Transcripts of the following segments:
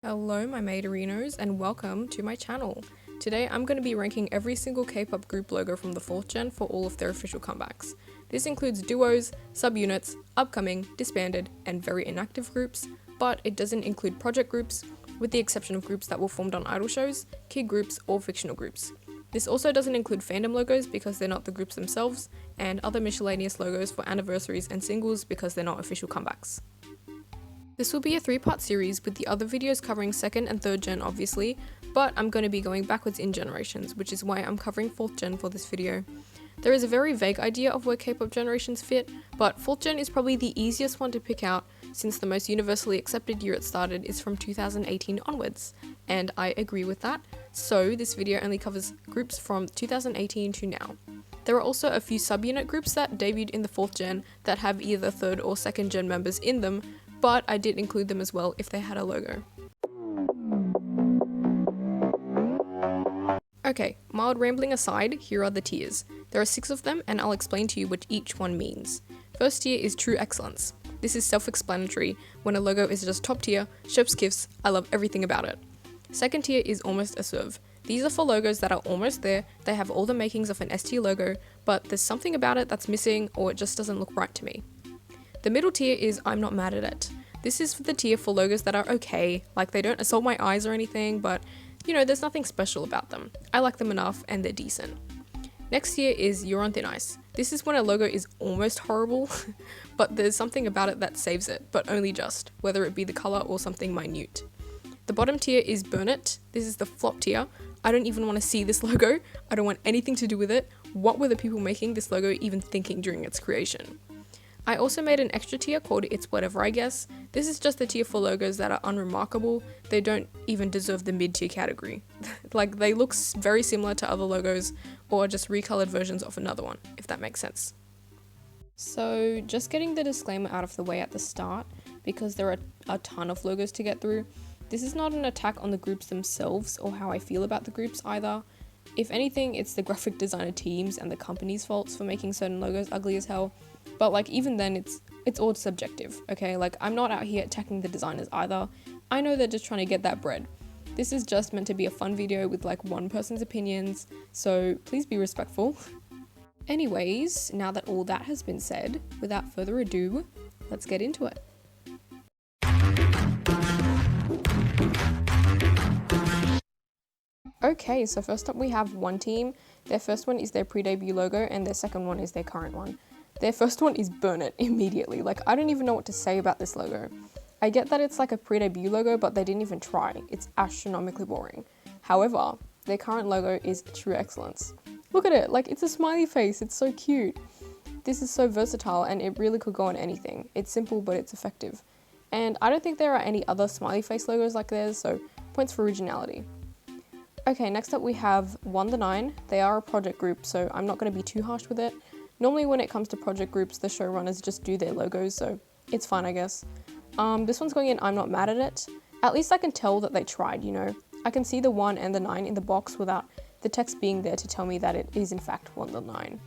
Hello my Maiderinos and welcome to my channel. Today I'm going to be ranking every single K-pop group logo from the 4th gen for all of their official comebacks. This includes duos, subunits, upcoming, disbanded, and very inactive groups, but it doesn't include project groups, with the exception of groups that were formed on idol shows, kid groups, or fictional groups. This also doesn't include fandom logos because they're not the groups themselves, and other miscellaneous logos for anniversaries and singles because they're not official comebacks. This will be a 3-part series with the other videos covering 2nd and 3rd gen obviously, but I'm going to be going backwards in generations, which is why I'm covering 4th gen for this video. There is a very vague idea of where K-pop generations fit, but 4th gen is probably the easiest one to pick out since the most universally accepted year it started is from 2018 onwards, and I agree with that, so this video only covers groups from 2018 to now. There are also a few subunit groups that debuted in the 4th gen that have either 3rd or 2nd gen members in them, but I did include them as well if they had a logo. Okay, mild rambling aside, here are the tiers. There are 6 of them and I'll explain to you what each one means. First tier is true excellence. This is self-explanatory. When a logo is just top tier, chef's kiss, I love everything about it. Second tier is almost a serve. These are for logos that are almost there, they have all the makings of an S tier logo, but there's something about it that's missing or it just doesn't look right to me. The middle tier is I'm not mad at it. This is the tier for logos that are okay, like they don't assault my eyes or anything, but you know, there's nothing special about them. I like them enough and they're decent. Next tier is you're on thin ice. This is when a logo is almost horrible, but there's something about it that saves it, but only just, whether it be the color or something minute. The bottom tier is burn it. This is the flop tier. I don't even want to see this logo. I don't want anything to do with it. What were the people making this logo even thinking during its creation? I also made an extra tier called It's Whatever I Guess. This is just a tier for logos that are unremarkable. They don't even deserve the mid-tier category. Like they look very similar to other logos or just recolored versions of another one, if that makes sense. So just getting the disclaimer out of the way at the start, because there are a ton of logos to get through. This is not an attack on the groups themselves or how I feel about the groups either. If anything, it's the graphic designer teams and the company's faults for making certain logos ugly as hell. But like even then it's all subjective, okay? Like I'm not out here attacking the designers either. I know they're just trying to get that bread. This is just meant to be a fun video with like one person's opinions, so please be respectful. Anyways, now that all that has been said, without further ado, let's get into it. Okay, so first up we have one team. Their first one is their pre-debut logo and their second one is their current one. Their first one is burn it immediately. Like I don't even know what to say about this logo. I get that it's like a pre-debut logo, but they didn't even try. It's astronomically boring. However, their current logo is true excellence. Look at it, like it's a smiley face, it's so cute. This is so versatile and it really could go on anything. It's simple but it's effective. And I don't think there are any other smiley face logos like theirs, so points for originality. Okay, next up we have 1the9. They are a project group, so I'm not going to be too harsh with it. Normally when it comes to project groups, the showrunners just do their logos, so it's fine I guess. This one's going in I'm not mad at it. At least I can tell that they tried, you know. I can see the 1 and the 9 in the box without the text being there to tell me that it is in fact 1the9.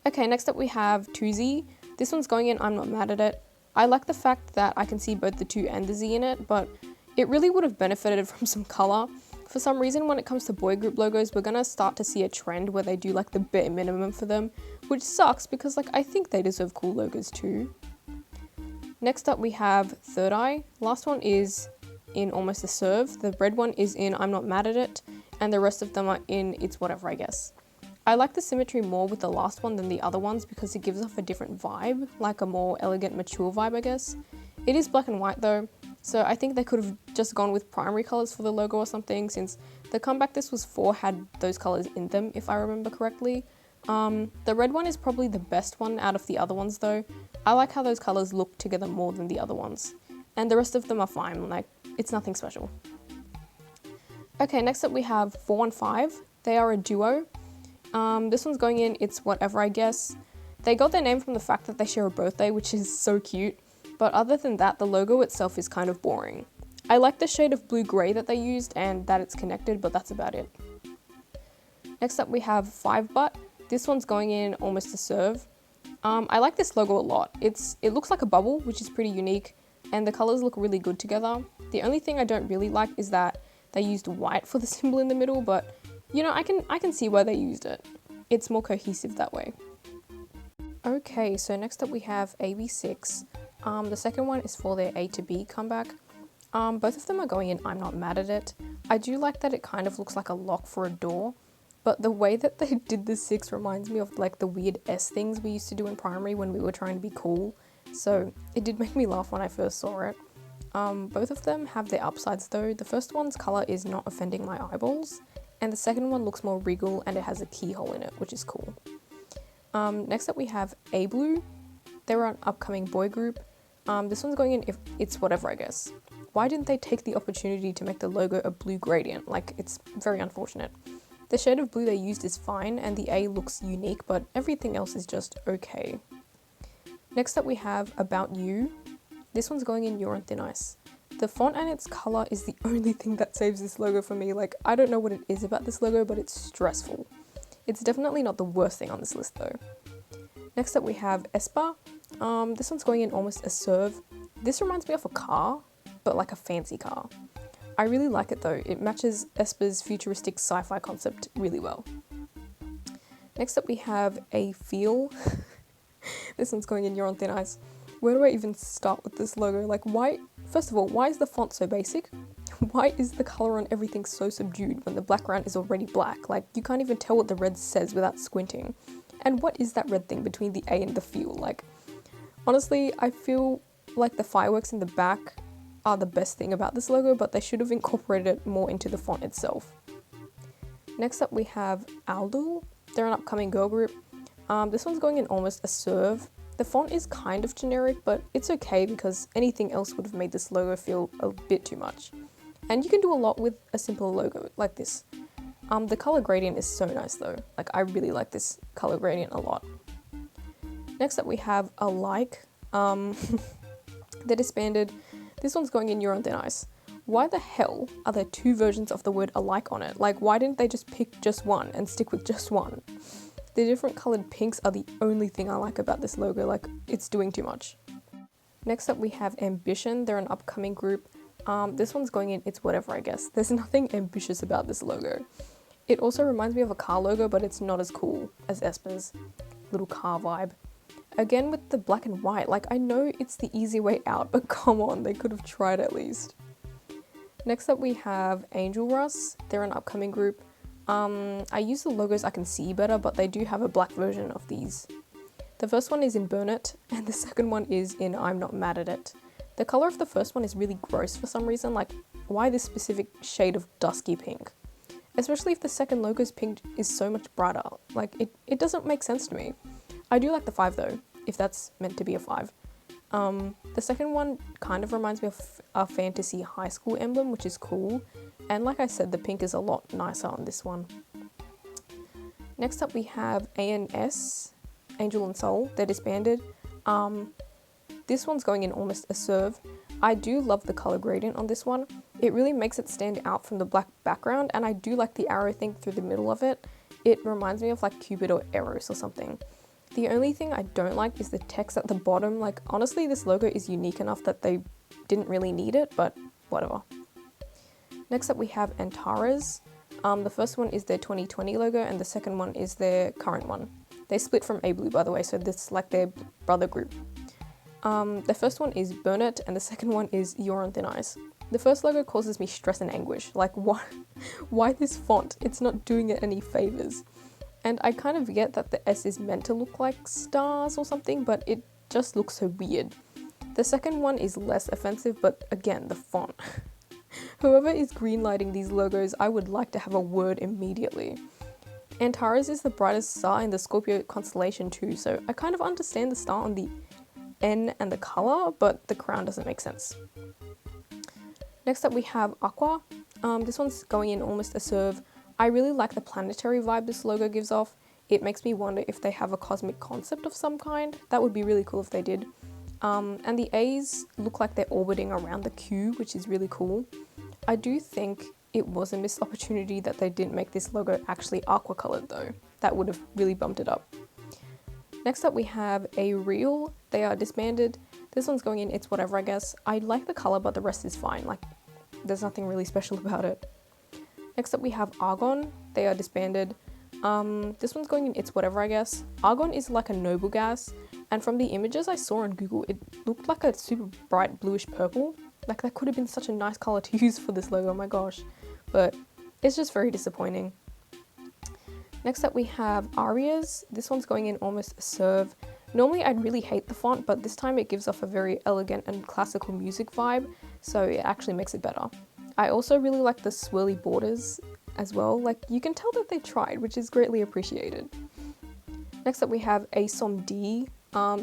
Okay, next up we have 2Z. This one's going in I'm not mad at it. I like the fact that I can see both the 2 and the Z in it, but it really would have benefited from some color. For some reason, when it comes to boy group logos, we're gonna start to see a trend where they do like the bare minimum for them, which sucks because like I think they deserve cool logos too. Next up we have Third Eye. Last one is in almost a serve. The red one is in I'm not mad at it, and the rest of them are in It's Whatever I Guess. I like the symmetry more with the last one than the other ones because it gives off a different vibe, like a more elegant, mature vibe I guess. It is black and white though, so I think they could have just gone with primary colors for the logo or something, since the comeback this was for had those colors in them, if I remember correctly. The red one is probably the best one out of the other ones though. I like how those colors look together more than the other ones. And the rest of them are fine, like it's nothing special. Okay, next up we have 415. They are a duo. This one's going in It's Whatever I Guess. They got their name from the fact that they share a birthday, which is so cute. But other than that, the logo itself is kind of boring. I like the shade of blue-grey that they used and that it's connected, but that's about it. Next up we have 5but. This one's going in almost a serve. I like this logo a lot. It looks like a bubble, which is pretty unique, and the colors look really good together. The only thing I don't really like is that they used white for the symbol in the middle, but you know, I can see why they used it. It's more cohesive that way. Okay, so next up we have AB6. The second one is for their A to B comeback. Both of them are going in I'm Not Mad at It. I do like that it kind of looks like a lock for a door, but the way that they did the 6 reminds me of like the weird S things we used to do in primary when we were trying to be cool. So it did make me laugh when I first saw it. Both of them have their upsides though. The first one's colour is not offending my eyeballs, and the second one looks more regal and it has a keyhole in it, which is cool. Next up we have A Blue. They're an upcoming boy group. This one's going in if it's whatever, I guess. Why didn't they take the opportunity to make the logo a blue gradient? Like, it's very unfortunate. The shade of blue they used is fine and the A looks unique, but everything else is just okay. Next up we have About You. This one's going in You're on Thin Ice. The font and its colour is the only thing that saves this logo for me. Like, I don't know what it is about this logo, but it's stressful. It's definitely not the worst thing on this list though. Next up we have Espa. This one's going in almost a serve. This reminds me of a car, but like a fancy car. I really like it though. It matches Espa's futuristic sci-fi concept really well. Next up we have A Feel. This one's going in You're on Thin Ice. Where do I even start with this logo? Like, why? First of all, why is the font so basic? Why is the colour on everything so subdued when the background is already black? Like, you can't even tell what the red says without squinting. And what is that red thing between the A and the Feel? Like, honestly, I feel like the fireworks in the back are the best thing about this logo, but they should have incorporated it more into the font itself. Next up we have Aldul. They're an upcoming girl group. This one's going in almost a serve. The font is kind of generic, but it's okay because anything else would have made this logo feel a bit too much. And you can do a lot with a simple logo like this. The color gradient is so nice though. Like, I really like this color gradient a lot. Next up we have Alike. They're disbanded. This one's going in You're on Thin Ice. Why the hell are there 2 versions of the word alike on it? Like, why didn't they just pick just one and stick with just one? The different coloured pinks are the only thing I like about this logo. Like, it's doing too much. Next up we have Ambition. They're an upcoming group. This one's going in It's Whatever, I guess. There's nothing ambitious about this logo. It also reminds me of a car logo, but it's not as cool as Espa's little car vibe. Again with the black and white, like, I know it's the easy way out, but come on, they could have tried at least. Next up we have Angel Rust. They're an upcoming group. I use the logos I can see better, but they do have a black version of these. The first one is in Burn It, and the second one is in I'm Not Mad at It. The colour of the first one is really gross for some reason. Like, why this specific shade of dusky pink? Especially if the second logo's pink is so much brighter. Like, it doesn't make sense to me. I do like the 5 though, if that's meant to be a 5. The second one kind of reminds me of a fantasy high school emblem, which is cool. And like I said, the pink is a lot nicer on this one. Next up we have ANS, Angel and Soul. They're disbanded. This one's going in almost a serve. I do love the color gradient on this one. It really makes it stand out from the black background, and I do like the arrow thing through the middle of it. It reminds me of like Cupid or Eros or something. The only thing I don't like is the text at the bottom. Like, honestly, this logo is unique enough that they didn't really need it, but whatever. Next up we have Antares. The first one is their 2020 logo and the second one is their current one. They split from A Blue, by the way, so this is like their brother group. The first one is Burn It and the second one is You're on Thin Ice. The first logo causes me stress and anguish. Like, why this font? It's not doing it any favors. And I kind of get that the S is meant to look like stars or something, but it just looks so weird. The second one is less offensive, but again, the font. Whoever is greenlighting these logos, I would like to have a word immediately. Antares is the brightest star in the Scorpio constellation too, so I kind of understand the star on the N and the colour, but the crown doesn't make sense. Next up we have Aqua. This one's going in almost a serve. I really like the planetary vibe this logo gives off. It makes me wonder if they have a cosmic concept of some kind. That would be really cool if they did. And the A's look like they're orbiting around the Q, which is really cool. I do think it was a missed opportunity that they didn't make this logo actually aqua colored though. That would have really bumped it up. Next up we have A Real. They are disbanded. This one's going in It's Whatever, I guess. I like the color, but the rest is fine. Like, there's nothing really special about it. Next up we have Argon. They are disbanded. This one's going in It's Whatever, I guess. Argon is like a noble gas, and from the images I saw on Google, it looked like a super bright bluish purple. Like that could have been such a nice color to use for this logo, oh my gosh. But it's just very disappointing. Next up we have Arias. This one's going in Almost a Serve. Normally I'd really hate the font, but this time it gives off a very elegant and classical music vibe, so it actually makes it better. I also really like the swirly borders as well. Like you can tell that they tried, which is greatly appreciated. Next up we have ASOM D.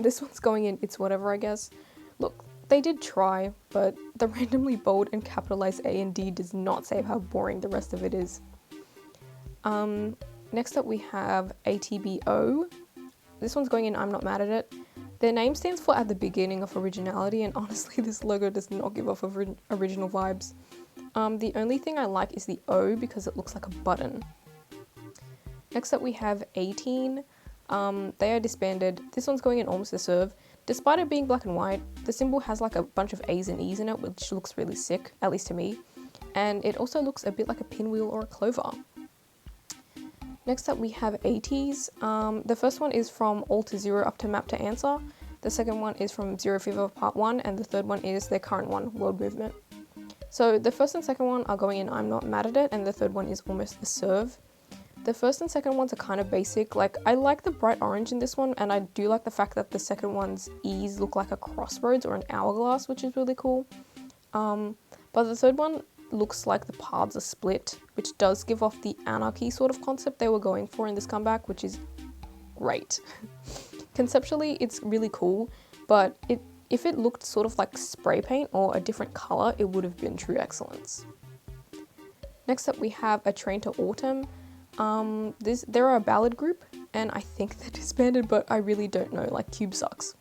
This one's going in It's Whatever, I guess. Look, they did try, but the randomly bold and capitalized A and D does not say how boring the rest of it is. Next up we have ATBO. This one's going in I'm Not Mad at It. Their name stands for At the Beginning of Originality, and honestly this logo does not give off original vibes. The only thing I like is the O because it looks like a button. Next up we have 18. They are disbanded. This one's going in Almost a Serve. Despite it being black and white, the symbol has like a bunch of A's and E's in it, which looks really sick, at least to me. And it also looks a bit like a pinwheel or a clover. Next up we have 80s. The first one is from All to Zero Up to Map to Answer. The second one is from Zero Fever Part 1, and the third one is their current one, World Movement. So the first and second one are going in I'm Not Mad at It, and the third one is Almost a Serve. The first and second ones are kind of basic. Like I like the bright orange in this one, and I do like the fact that the second one's E's look like a crossroads or an hourglass, which is really cool. But the third one looks like the paths are split, which does give off the anarchy sort of concept they were going for in this comeback, which is great. Conceptually, it's really cool, but if it looked sort of like spray paint or a different color, it would have been true excellence. Next up we have A Train to Autumn. They're a ballad group, and I think they're disbanded, but I really don't know, like Cube sucks.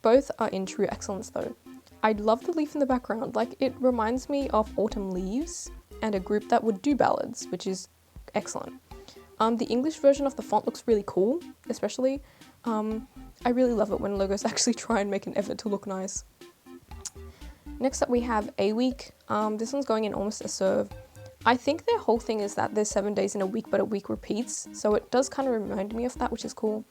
Both are in true excellence though. I love the leaf in the background, like it reminds me of Autumn Leaves and a group that would do ballads, which is excellent. The English version of the font looks really cool, especially. I really love it when logos actually try and make an effort to look nice. Next up we have A Week. This one's going in Almost a Serve. I think their whole thing is that there's 7 days in a week, but a week repeats, so it does kind of remind me of that, which is cool.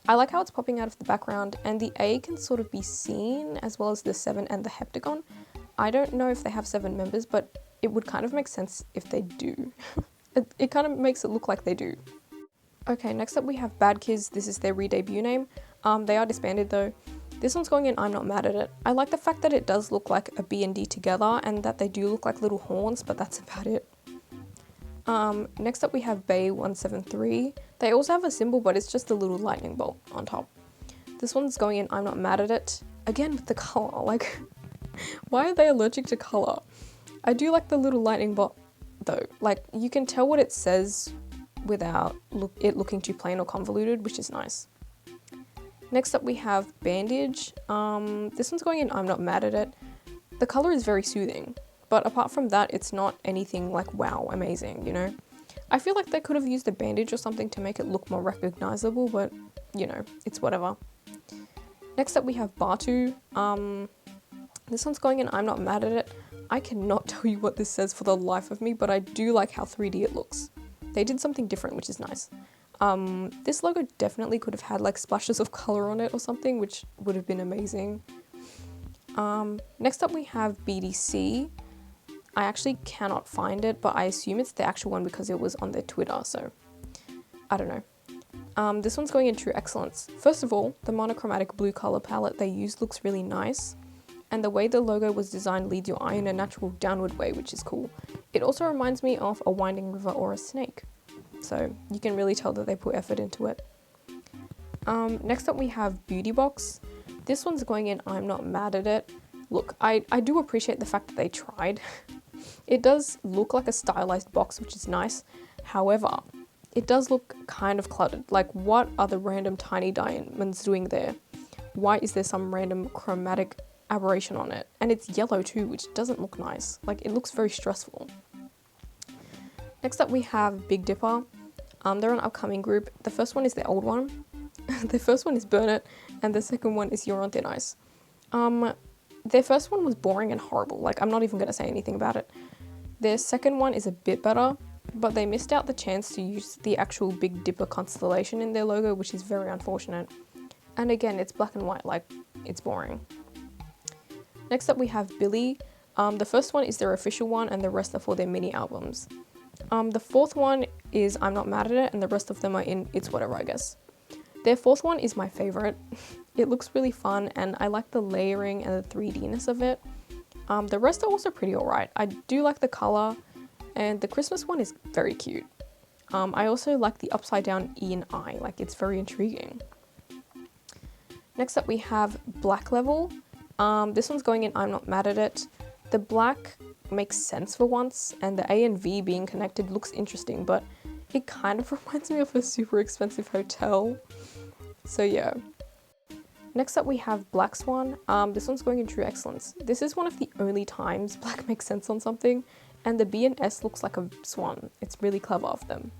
I like how it's popping out of the background, and the A can sort of be seen, as well as the 7 and the heptagon. I don't know if they have 7 members, but it would kind of make sense if they do. It kind of makes it look like they do. Okay, next up we have Bad Kids. This is their re-debut name. They are disbanded though. This one's going in I'm Not Mad at It. I like the fact that it does look like a B and D together, and that they do look like little horns, but that's about it. Next up we have Bay 173. They also have a symbol, but it's just a little lightning bolt on top. This one's going in I'm Not Mad at It. Again with the color, like why are they allergic to color? I do like the little lightning bolt though. Like you can tell what it says without it looking too plain or convoluted, which is nice. Next up we have Bandage. This one's going in I'm Not Mad at It. The color is very soothing, but apart from that, it's not anything like wow, amazing, you know? I feel like they could have used a bandage or something to make it look more recognizable, but you know, it's whatever. Next up we have Batu. This one's going in I'm Not Mad at It. I cannot tell you what this says for the life of me, but I do like how 3D it looks. They did something different, which is nice. This logo definitely could have had like splashes of color on it or something, which would have been amazing. Next up we have BDC. I actually cannot find it, but I assume it's the actual one because it was on their Twitter, so I don't know. This one's going in True Excellence. First of all, the monochromatic blue color palette they used looks really nice, and the way the logo was designed leads your eye in a natural downward way, which is cool. It also reminds me of a winding river or a snake, so you can really tell that they put effort into it. Next up we have Beauty Box. This one's going in I'm Not Mad at It. Look, I do appreciate the fact that they tried. It does look like a stylized box, which is nice. However, it does look kind of cluttered. Like, what are the random tiny diamonds doing there? Why is there some random chromatic aberration on it? And it's yellow too, which doesn't look nice. Like, it looks very stressful. Next up we have Big Dipper. They're an upcoming group. The first one is the old one. The first one is Burn It, and the second one is You're on Thin Ice. Their first one was boring and horrible, like I'm not even going to say anything about it. Their second one is a bit better, but they missed out the chance to use the actual Big Dipper constellation in their logo, which is very unfortunate. And again, it's black and white, like it's boring. Next up we have Billy. The first one is their official one and the rest are for their mini albums. The fourth one is I'm Not Mad At It and the rest of them are in It's Whatever, I guess. Their fourth one is my favorite. It looks really fun and I like the layering and the 3D-ness of it. The rest are also pretty alright. I do like the colour and the Christmas one is very cute. I also like the upside down E and I, like it's very intriguing. Next up we have Black Level. This one's going in I'm Not Mad At It. The black makes sense for once and the A and V being connected looks interesting, but it kind of reminds me of a super expensive hotel. So yeah. Next up we have Black Swan. This one's going in True Excellence. This is one of the only times black makes sense on something and the B and S looks like a swan. It's really clever of them.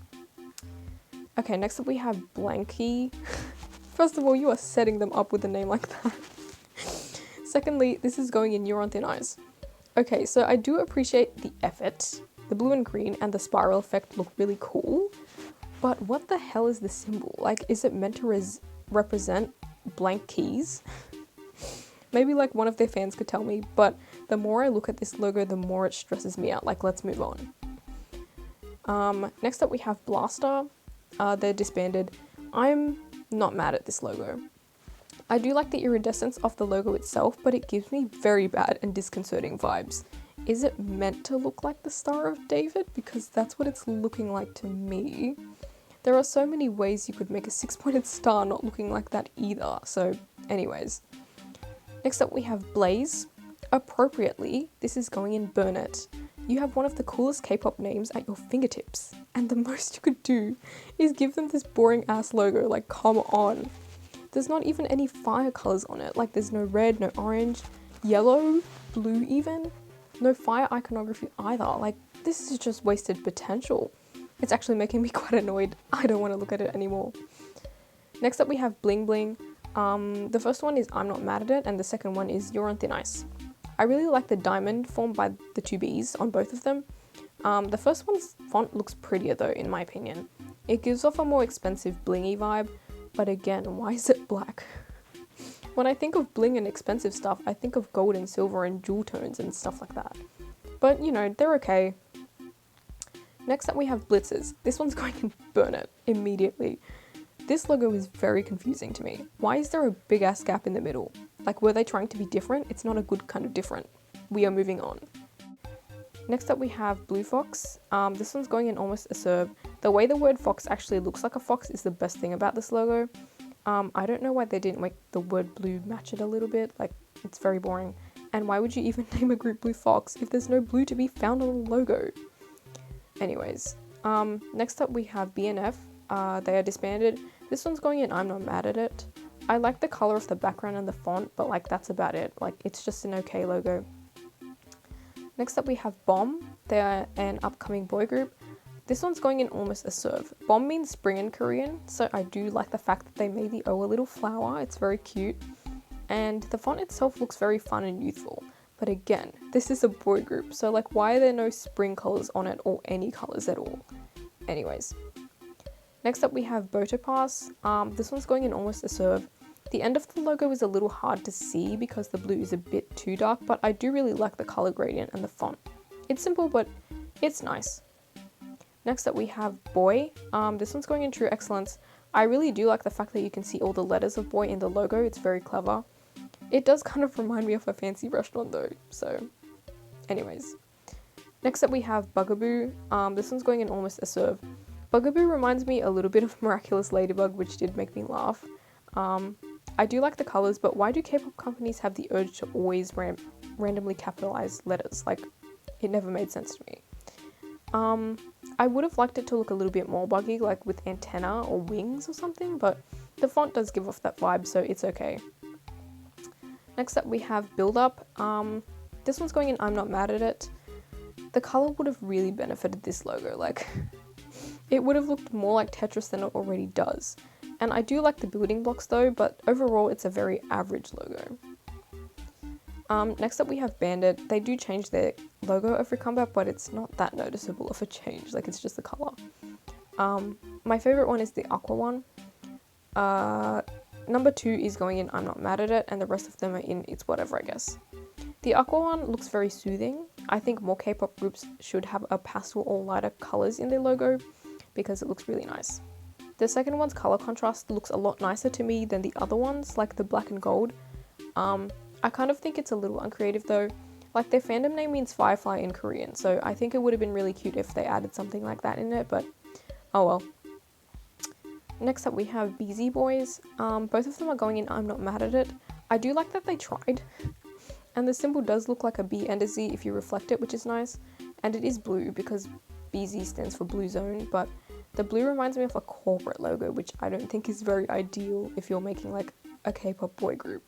Okay, next up we have Blanky. First of all, you are setting them up with a name like that. Secondly, this is going in You're on Thin Ice. Okay, so I do appreciate the effort. The blue and green and the spiral effect look really cool. But what the hell is the symbol? Like, is it meant to represent blank keys? Maybe like one of their fans could tell me, but the more I look at this logo, the more it stresses me out. Like, let's move on. Next up we have Blaster. They're disbanded. I'm not mad at this logo. I do like the iridescence of the logo itself, but it gives me very bad and disconcerting vibes. Is it meant to look like the Star of David? Because that's what it's looking like to me. There are so many ways you could make a 6-pointed star not looking like that either, so anyways. Next up we have Blaze. Appropriately, this is going in Burn It. You have one of the coolest K-pop names at your fingertips, and the most you could do is give them this boring ass logo, like come on. There's not even any fire colours on it, like there's no red, no orange, yellow, blue even. No fire iconography either, like this is just wasted potential. It's actually making me quite annoyed. I don't want to look at it anymore. Next up we have Bling Bling. The first one is I'm Not Mad At It and the second one is You're on Thin Ice. I really like the diamond formed by the two B's on both of them. The first one's font looks prettier though, in my opinion. It gives off a more expensive blingy vibe, but again, why is it black? When I think of bling and expensive stuff, I think of gold and silver and jewel tones and stuff like that. But you know, they're okay. Next up we have Blitzers. This one's going to burn it immediately. This logo is very confusing to me. Why is there a big ass gap in the middle? Like, were they trying to be different? It's not a good kind of different. We are moving on. Next up we have Blue Fox. This one's going in almost a serve. The way the word fox actually looks like a fox is the best thing about this logo. I don't know why they didn't make the word blue match it a little bit, like it's very boring. And why would you even name a group Blue Fox if there's no blue to be found on the logo? Anyways, next up we have BNF. They are disbanded. This one's going in I'm Not Mad At It. I like the colour of the background and the font, but like that's about it. Like it's just an okay logo. Next up we have Bomb. They are an upcoming boy group. This one's going in almost a serve. Bomb means spring in Korean, so I do like the fact that they made the O a little flower. It's very cute. And the font itself looks very fun and youthful. But again, this is a boy group, so like why are there no spring colours on it or any colours at all? Anyways. Next up we have Boto Pass. This one's going in almost a serve. The end of the logo is a little hard to see because the blue is a bit too dark, but I do really like the colour gradient and the font. It's simple, but it's nice. Next up we have Boy. This one's going in True Excellence. I really do like the fact that you can see all the letters of Boy in the logo. It's very clever. It does kind of remind me of a fancy restaurant though, so anyways. Next up we have Bugaboo. This one's going in almost a serve. Bugaboo reminds me a little bit of Miraculous Ladybug, which did make me laugh. I do like the colours, but why do K-pop companies have the urge to always randomly capitalize letters? Like, it never made sense to me. I would have liked it to look a little bit more buggy, like with antenna or wings or something, but the font does give off that vibe, so it's okay. Next up we have Build Up. This one's going in I'm Not Mad At It. The colour would have really benefited this logo, like it would have looked more like Tetris than it already does. And I do like the building blocks though, but overall it's a very average logo. Next up we have Bandit. They do change their logo every comeback, but it's not that noticeable of a change, like it's just the color. My favorite one is the Aqua one. Number 2 is going in I'm Not Mad at It, and the rest of them are in It's Whatever, I guess. The Aqua one looks very soothing. I think more K-pop groups should have a pastel or lighter colors in their logo because it looks really nice. The second one's color contrast looks a lot nicer to me than the other ones, like the black and gold. I kind of think it's a little uncreative though. Like their fandom name means firefly in Korean, so I think it would have been really cute if they added something like that in it, but oh well. Next up we have BZ Boys. Both of them are going in I'm Not Mad at It. I do like that they tried. And the symbol does look like a B and a Z if you reflect it, which is nice. And it is blue because BZ stands for Blue Zone, but the blue reminds me of a corporate logo, which I don't think is very ideal if you're making like a K-pop boy group.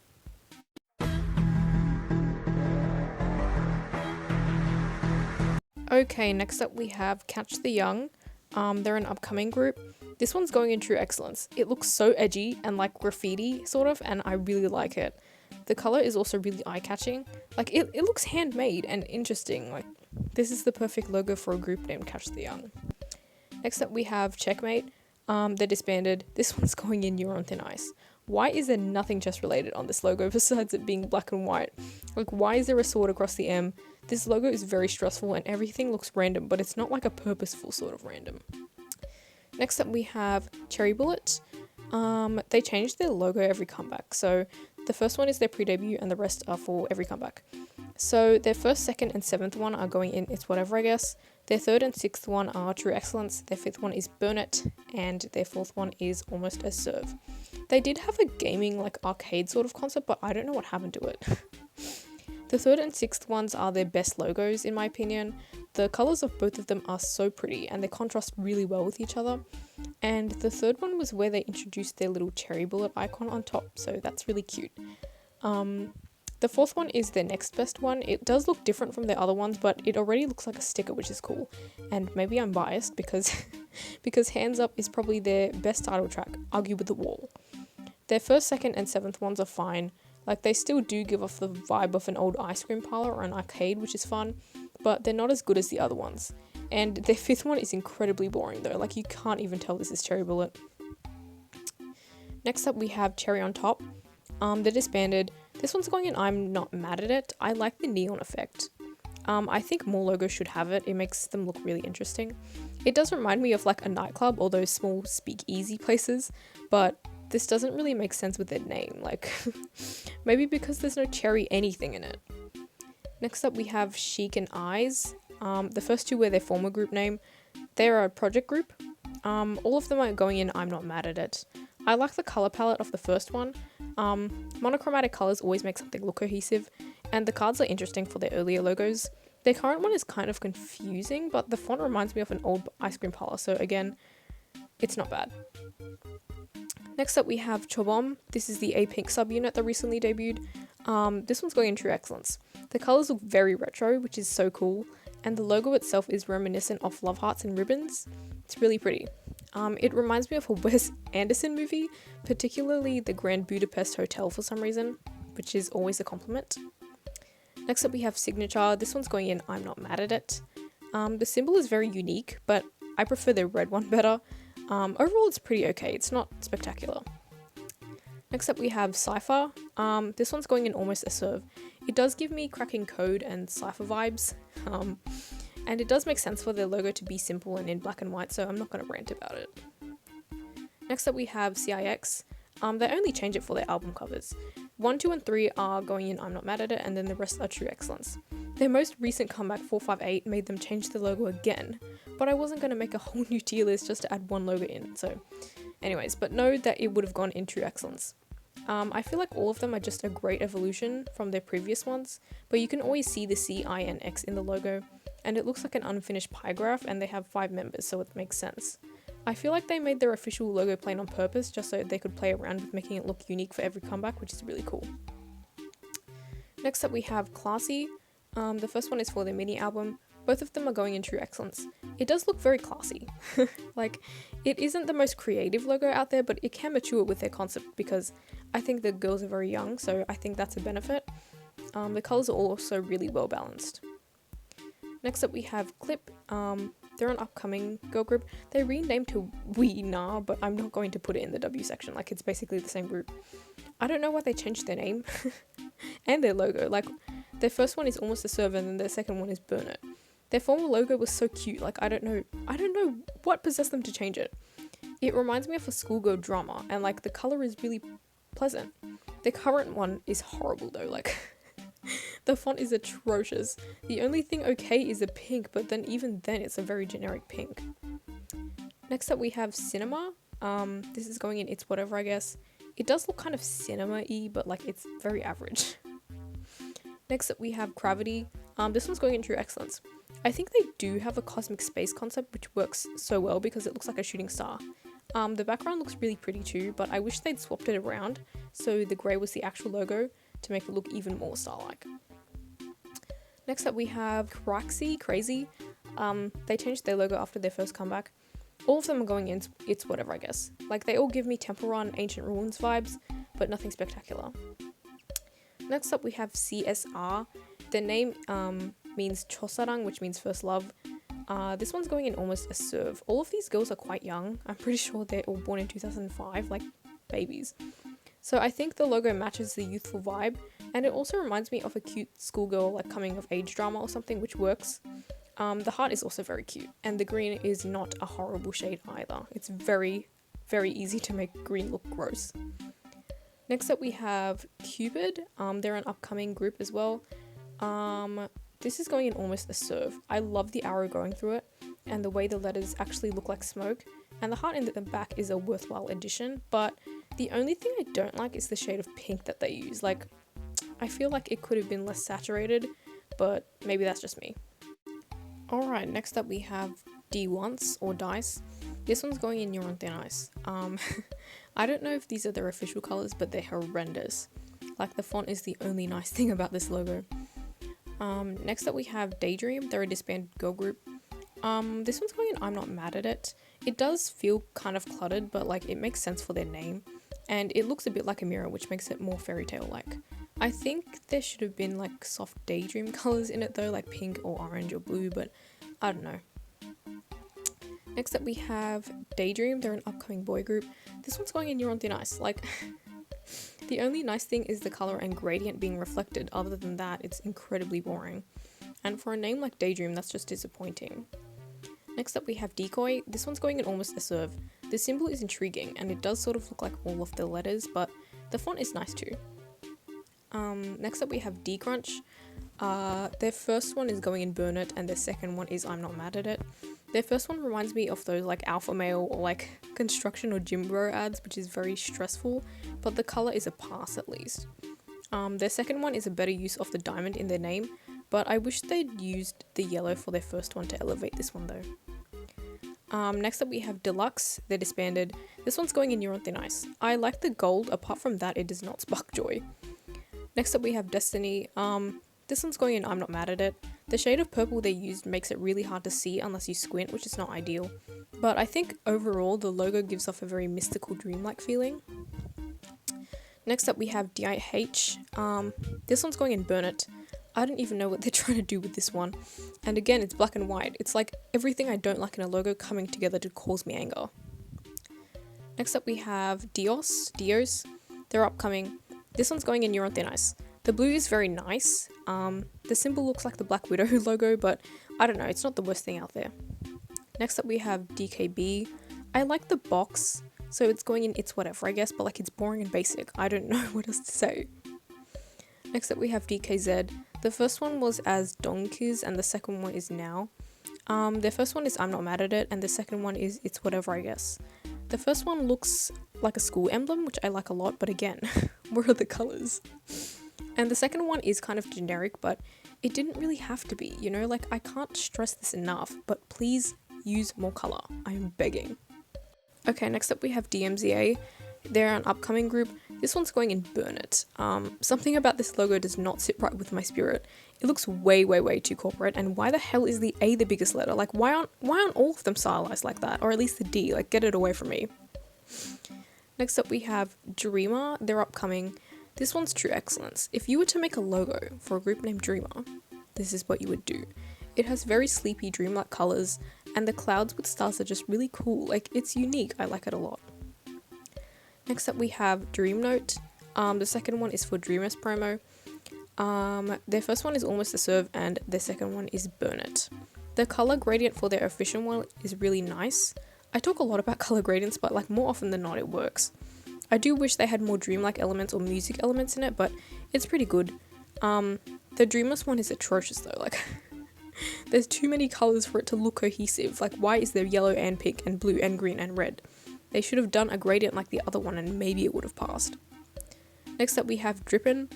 Okay, next up we have Catch the Young. They're an upcoming group. This one's going in True Excellence. It looks so edgy and like graffiti sort of, and I really like it. The color is also really eye-catching. Like it looks handmade and interesting. Like this is the perfect logo for a group named Catch the Young. Next up we have Checkmate. They're disbanded. This one's going in You're on Thin Ice. Why is there nothing just related on this logo besides it being black and white? Like why is there a sword across the M? This logo is very stressful and everything looks random, but it's not like a purposeful sort of random. Next up we have Cherry Bullet. They changed their logo every comeback. So the first one is their pre-debut and the rest are for every comeback. So their first, second and 7th one are going in It's Whatever, I guess. Their 3rd and 6th one are True Excellence. Their 5th one is Burn It. And their 4th one is Almost as Serve. They did have a gaming like arcade sort of concept, but I don't know what happened to it. The 3rd and 6th ones are their best logos in my opinion. The colours of both of them are so pretty and they contrast really well with each other. And the 3rd one was where they introduced their little cherry bullet icon on top, so that's really cute. The 4th one is their next best one. It does look different from the other ones, but it already looks like a sticker, which is cool. And maybe I'm biased because because Hands Up is probably their best title track, Argue with the Wall. Their 1st, 2nd and 7th ones are fine. Like they still do give off the vibe of an old ice cream parlor or an arcade, which is fun, but they're not as good as the other ones. And their 5th one is incredibly boring though, like you can't even tell this is Cherry Bullet. Next up we have Cherry on Top. They're disbanded. This one's going in I'm Not Mad at It. I like the neon effect. I think more logos should have it. It makes them look really interesting. It does remind me of like a nightclub or those small speakeasy places, but this doesn't really make sense with their name. Like maybe because there's no cherry anything in it. Next up we have Chic and Eyes. The first 2 were their former group name. They're a project group. All of them are going in I'm Not Mad at It. I like the color palette of the first one. Monochromatic colors always make something look cohesive, and the cards are interesting for their earlier logos. Their current one is kind of confusing, but the font reminds me of an old ice cream parlor, so again, it's not bad. Next up we have Chobom. This is the A-Pink subunit that recently debuted. This one's going in True Excellence. The colors look very retro, which is so cool, and the logo itself is reminiscent of love hearts and ribbons. It's really pretty. It reminds me of a Wes Anderson movie, particularly the Grand Budapest Hotel for some reason, which is always a compliment. Next up we have Signature. This one's going in I'm Not Mad at It. The symbol is very unique, but I prefer their red one better. Overall it's pretty okay, it's not spectacular. Next up we have Cypher. This one's going in Almost a Serve. It does give me cracking code and Cypher vibes. And it does make sense for their logo to be simple and in black and white, so I'm not going to rant about it. Next up we have CIX. They only change it for their album covers. 1, 2 and 3 are going in I'm Not Mad at It, and then the rest are True Excellence. Their most recent comeback 458 made them change the logo again, but I wasn't going to make a whole new tier list just to add one logo in, so anyways, but know that it would have gone in True Excellence. I feel like all of them are just a great evolution from their previous ones, but you can always see the C, I, and X in the logo, and it looks like an unfinished pie graph, and they have 5 members, so it makes sense. I feel like they made their official logo plain on purpose, just so they could play around with making it look unique for every comeback, which is really cool. Next up we have Classy. The first one is for their mini album. Both of them are going in True Excellence. It does look very classy. Like, it isn't the most creative logo out there, but it can mature with their concept because I think the girls are very young, so I think that's a benefit. The colours are also really well balanced. Next up we have Clip. They're an upcoming girl group. They renamed to We Nah, but I'm not going to put it in the W section. Like, it's basically the same group. I don't know why they changed their name and their logo. Like, their first one is Almost a Server, and then their second one is Burn It. Their former logo was so cute. Like, I don't know what possessed them to change it. It reminds me of a schoolgirl drama, and like the color is really pleasant. The current one is horrible though. Like, the font is atrocious. The only thing okay is the pink, but then even then it's a very generic pink. Next up we have Cinema. This is going in It's Whatever, I guess. It does look kind of cinema-y, but like it's very average. Next up we have Gravity. This one's going in True Excellence. I think they do have a cosmic space concept which works so well because it looks like a shooting star. The background looks really pretty too, but I wish they'd swapped it around so the grey was the actual logo to make it look even more star-like. Next up we have Crazy. They changed their logo after their first comeback. All of them are going in It's Whatever, I guess. Like, they all give me Temple Run, Ancient Ruins vibes, but nothing spectacular. Next up we have CSR. Their name means Chosarang, which means first love. This one's going in Almost a Serve. All of these girls are quite young. I'm pretty sure they're all born in 2005, like babies. So I think the logo matches the youthful vibe, and it also reminds me of a cute schoolgirl like coming of age drama or something, which works. The heart is also very cute, and the green is not a horrible shade either. It's very, very easy to make green look gross. Next up we have Cupid. They're an upcoming group as well. This is going in Almost a Serve. I love the arrow going through it and the way the letters actually look like smoke, and the heart in the back is a worthwhile addition, but the only thing I don't like is the shade of pink that they use. Like, I feel like it could have been less saturated, but maybe that's just me. Alright, next up we have D Once or Dice. This one's going in Neuron Thin Ice. I don't know if these are their official colours, but they're horrendous. Like, the font is the only nice thing about this logo. Next up we have Daydream. They're a disbanded girl group. This one's going in I'm Not Mad at It. It does feel kind of cluttered, but like it makes sense for their name, and it looks a bit like a mirror, which makes it more fairy tale like. I think there should have been like soft Daydream colours in it though, like pink or orange or blue, but I don't know. Next up we have Daydream. They're an upcoming boy group. This one's going in Neuron Thin Ice. Like, the only nice thing is the colour and gradient being reflected. Other than that, it's incredibly boring. And for a name like Daydream, that's just disappointing. Next up we have Decoy. This one's going in Almost a Serve. The symbol is intriguing, and it does sort of look like all of the letters, but the font is nice too. Next up we have D-Crunch. Their first one is going in Burn It, and their second one is I'm Not Mad at It. Their first one reminds me of those like alpha male or like construction or gym bro ads, which is very stressful, but the colour is a pass at least. Their second one is a better use of the diamond in their name, but I wish they'd used the yellow for their first one to elevate this one though. Next up we have Deluxe. They're disbanded. This one's going in Neuron Thin Ice. I like the gold, apart from that it does not spark joy. Next up we have Destiny. This one's going in I'm Not Mad at It. The shade of purple they used makes it really hard to see unless you squint, which is not ideal. But I think overall the logo gives off a very mystical dreamlike feeling. Next up we have DIH. This one's going in Burn It. I don't even know what they're trying to do with this one. And again, it's black and white. It's like everything I don't like in a logo coming together to cause me anger. Next up we have Dios. They're upcoming. This one's going in Neuron Thin Ice. The blue is very nice. The symbol looks like the Black Widow logo, but I don't know, it's not the worst thing out there. Next up we have DKB. I like the box, so it's going in It's Whatever, I guess, but like it's boring and basic. I don't know what else to say. Next up we have DKZ. The first one was as Donkiz and the second one is Now. Their first one is I'm Not Mad at It, and the second one is It's Whatever, I guess. The first one looks like a school emblem, which I like a lot, but again, where are the colours? And the second one is kind of generic, but it didn't really have to be, you know? Like, I can't stress this enough, but please use more colour. I'm begging. Okay, next up we have DMZA. They're an upcoming group. This one's going in Burn It. Something about this logo does not sit right with my spirit. It looks way too corporate, and why the hell is the A the biggest letter? Like, why aren't all of them stylized like that? Or at least the D, like, get it away from me. Next up we have Dreamer. They're upcoming. This one's true excellence. If you were to make a logo for a group named Dreamer, this is what you would do. It has very sleepy dreamlike colours, and the clouds with stars are just really cool. Like, it's unique. I like it a lot. Next up we have Dream Note. The second one is for Dreamers promo. Their first one is Almost a Serve, and their second one is Burn It. The colour gradient for their official one is really nice. I talk a lot about colour gradients, but like more often than not it works. I do wish they had more dreamlike elements or music elements in it, but it's pretty good. The Dreamless one is atrocious though, like there's too many colours for it to look cohesive. Like, why is there yellow and pink and blue and green and red? They should have done a gradient like the other one and maybe it would have passed. Next up we have Drippin'.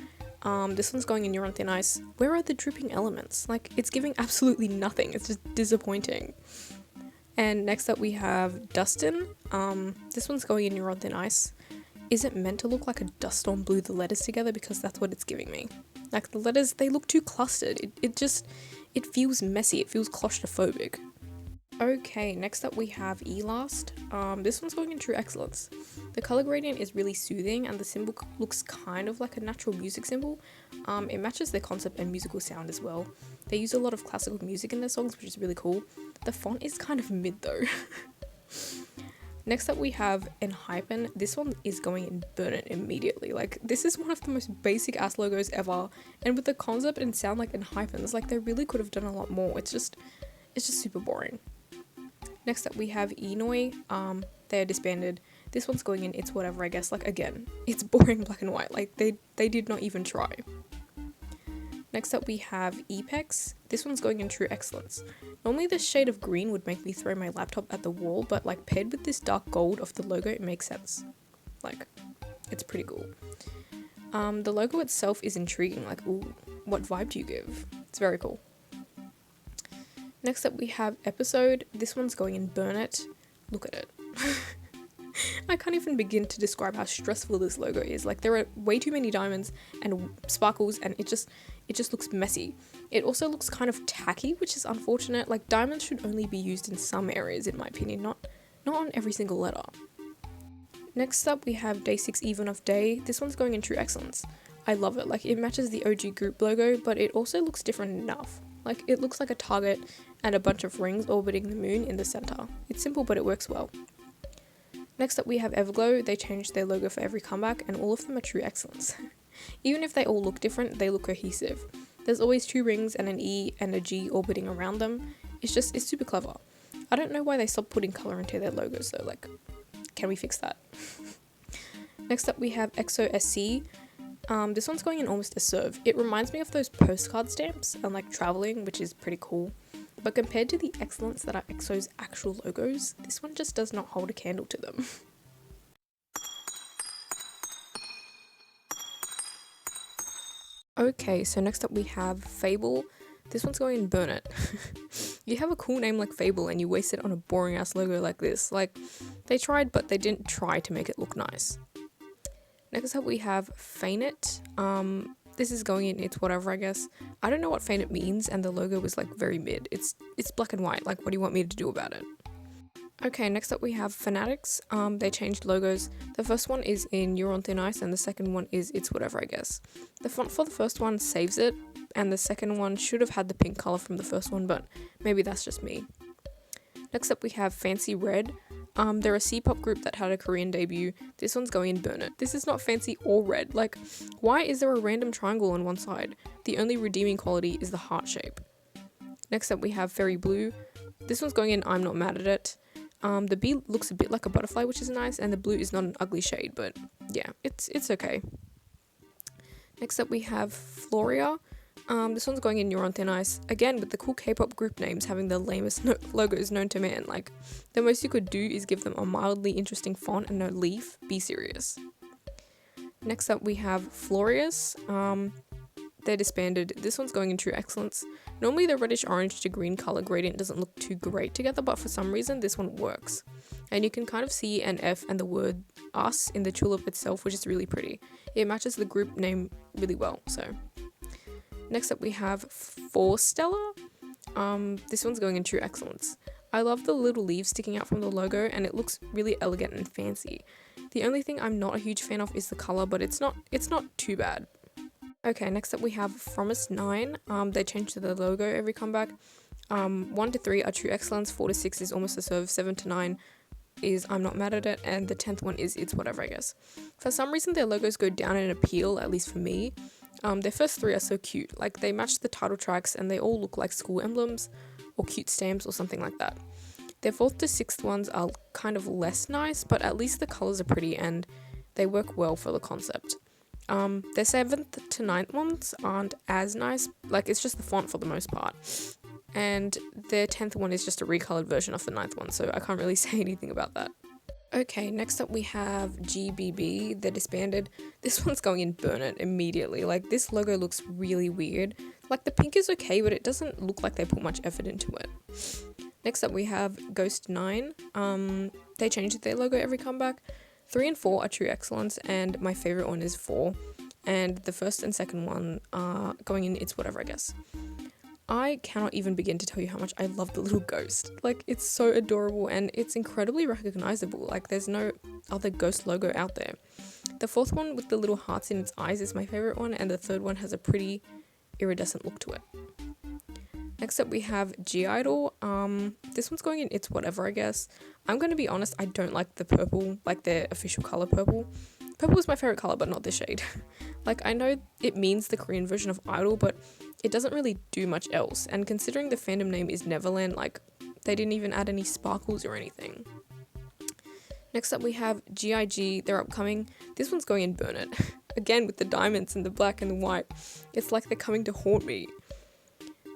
This one's going in You're on Thin Ice. Where are the dripping elements? Like, it's giving absolutely nothing. It's just disappointing. And next up we have Dustin. This one's going in You're on Thin Ice. Is it meant to look like a dust storm blew the letters together? Because that's what it's giving me. Like, the letters, they look too clustered. It feels messy. It feels claustrophobic. Okay, next up we have E-Last. This one's going in True Excellence. The color gradient is really soothing and the symbol looks kind of like a natural music symbol. It matches their concept and musical sound as well. They use a lot of classical music in their songs, which is really cool. The font is kind of mid though. Next up we have Enhypen. This one is going in Burn It immediately. Like, this is one of the most basic ass logos ever, and with the concept and sound like Enhypens, like they really could have done a lot more. It's just super boring. Next up we have Enoi. They're disbanded. This one's going in It's Whatever, I guess. Like, again, it's boring black and white. Like, they did not even try. Next up we have Epex. This one's going in True Excellence. Normally this shade of green would make me throw my laptop at the wall, but like paired with this dark gold of the logo, it makes sense. Like, it's pretty cool. The logo itself is intriguing. Like, ooh, what vibe do you give? It's very cool. Next up we have Episode. This one's going in Burn It. Look at it. I can't even begin to describe how stressful this logo is. Like, there are way too many diamonds and sparkles and it just looks messy. It also looks kind of tacky, which is unfortunate. Like, diamonds should only be used in some areas in my opinion, not on every single letter. Next up we have Day 6 Even of Day. This one's going in True Excellence. I love it. Like, it matches the OG group logo, but it also looks different enough. Like, it looks like a target and a bunch of rings orbiting the moon in the center. It's simple, but it works well. Next up we have Everglow. They changed their logo for every comeback and all of them are True Excellence. Even if they all look different, they look cohesive. There's always two rings and an E and a G orbiting around them. It's super clever. I don't know why they stopped putting color into their logos though. Like, can we fix that? Next up we have EXO SC. This one's going in Almost a Serve. It reminds me of those postcard stamps and like traveling, which is pretty cool. But compared to the excellence that are EXO's actual logos, this one just does not hold a candle to them. Okay, so next up we have Fable. This one's going in Burn It. You have a cool name like Fable and you waste it on a boring ass logo like this. Like, they tried, but they didn't try to make it look nice. Next up we have Feign It. This is going in It's Whatever, I guess. I don't know what Feign It means and the logo was like very mid. It's black and white. Like, what do you want me to do about it? Okay, next up we have Fanatics. They changed logos. The first one is in You're on Thin Ice and the second one is It's Whatever, I guess. The font for the first one saves it and the second one should have had the pink color from the first one, but maybe that's just me. Next up we have Fancy Red. They're a C-pop group that had a Korean debut. This one's going in Burn It. This is not fancy or red. Like, why is there a random triangle on one side? The only redeeming quality is the heart shape. Next up we have Fairy Blue. This one's going in I'm Not Mad at It. The B looks a bit like a butterfly, which is nice, and the blue is not an ugly shade, but yeah, it's okay. Next up we have Floria. This one's going in You're on Thin Ice. Again, with the cool K-pop group names having the lamest logos known to man. Like, the most you could do is give them a mildly interesting font and no leaf. Be serious. Next up we have Florius. They're disbanded. This one's going in True Excellence. Normally the reddish orange to green color gradient doesn't look too great together, but for some reason this one works. And you can kind of see an F and the word us in the tulip itself, which is really pretty. It matches the group name really well, so. Next up we have Forstella. This one's going in True Excellence. I love the little leaves sticking out from the logo, and it looks really elegant and fancy. The only thing I'm not a huge fan of is the color, but it's not too bad. Okay, next up we have Fromis 9. They change the logo every comeback. 1 to 3 are true excellence, 4 to 6 is almost a serve, 7 to 9 is I'm not mad at it, and the 10th one is it's whatever, I guess. For some reason their logos go down in appeal, at least for me. Their first 3 are so cute, like they match the title tracks and they all look like school emblems or cute stamps or something like that. Their 4th to 6th ones are kind of less nice, but at least the colours are pretty and they work well for the concept. Their 7th to 9th ones aren't as nice, like it's just the font for the most part. And their 10th one is just a recolored version of the 9th one, so I can't really say anything about that. Okay, next up we have GBB. They're disbanded. This one's going in burn it immediately. Like, this logo looks really weird. Like, the pink is okay, but it doesn't look like they put much effort into it. Next up we have Ghost 9. They changed their logo every comeback. 3 and 4 are true excellence, and my favorite one is 4. And the first and second one are going in it's whatever, I guess. I cannot even begin to tell you how much I love the little ghost. Like, it's so adorable and it's incredibly recognizable. Like, there's no other ghost logo out there. The 4th one with the little hearts in its eyes is my favorite one, and the 3rd one has a pretty iridescent look to it. Next up we have G-Idol. This one's going in it's whatever, I guess. I'm going to be honest, I don't like the purple, like their official color purple. Purple is my favorite color, but not this shade. Like, I know it means the Korean version of Idol, but it doesn't really do much else. And considering the fandom name is Neverland, like, they didn't even add any sparkles or anything. Next up we have GIG. They're upcoming. This one's going in burn it. Again, with the diamonds and the black and the white. It's like they're coming to haunt me.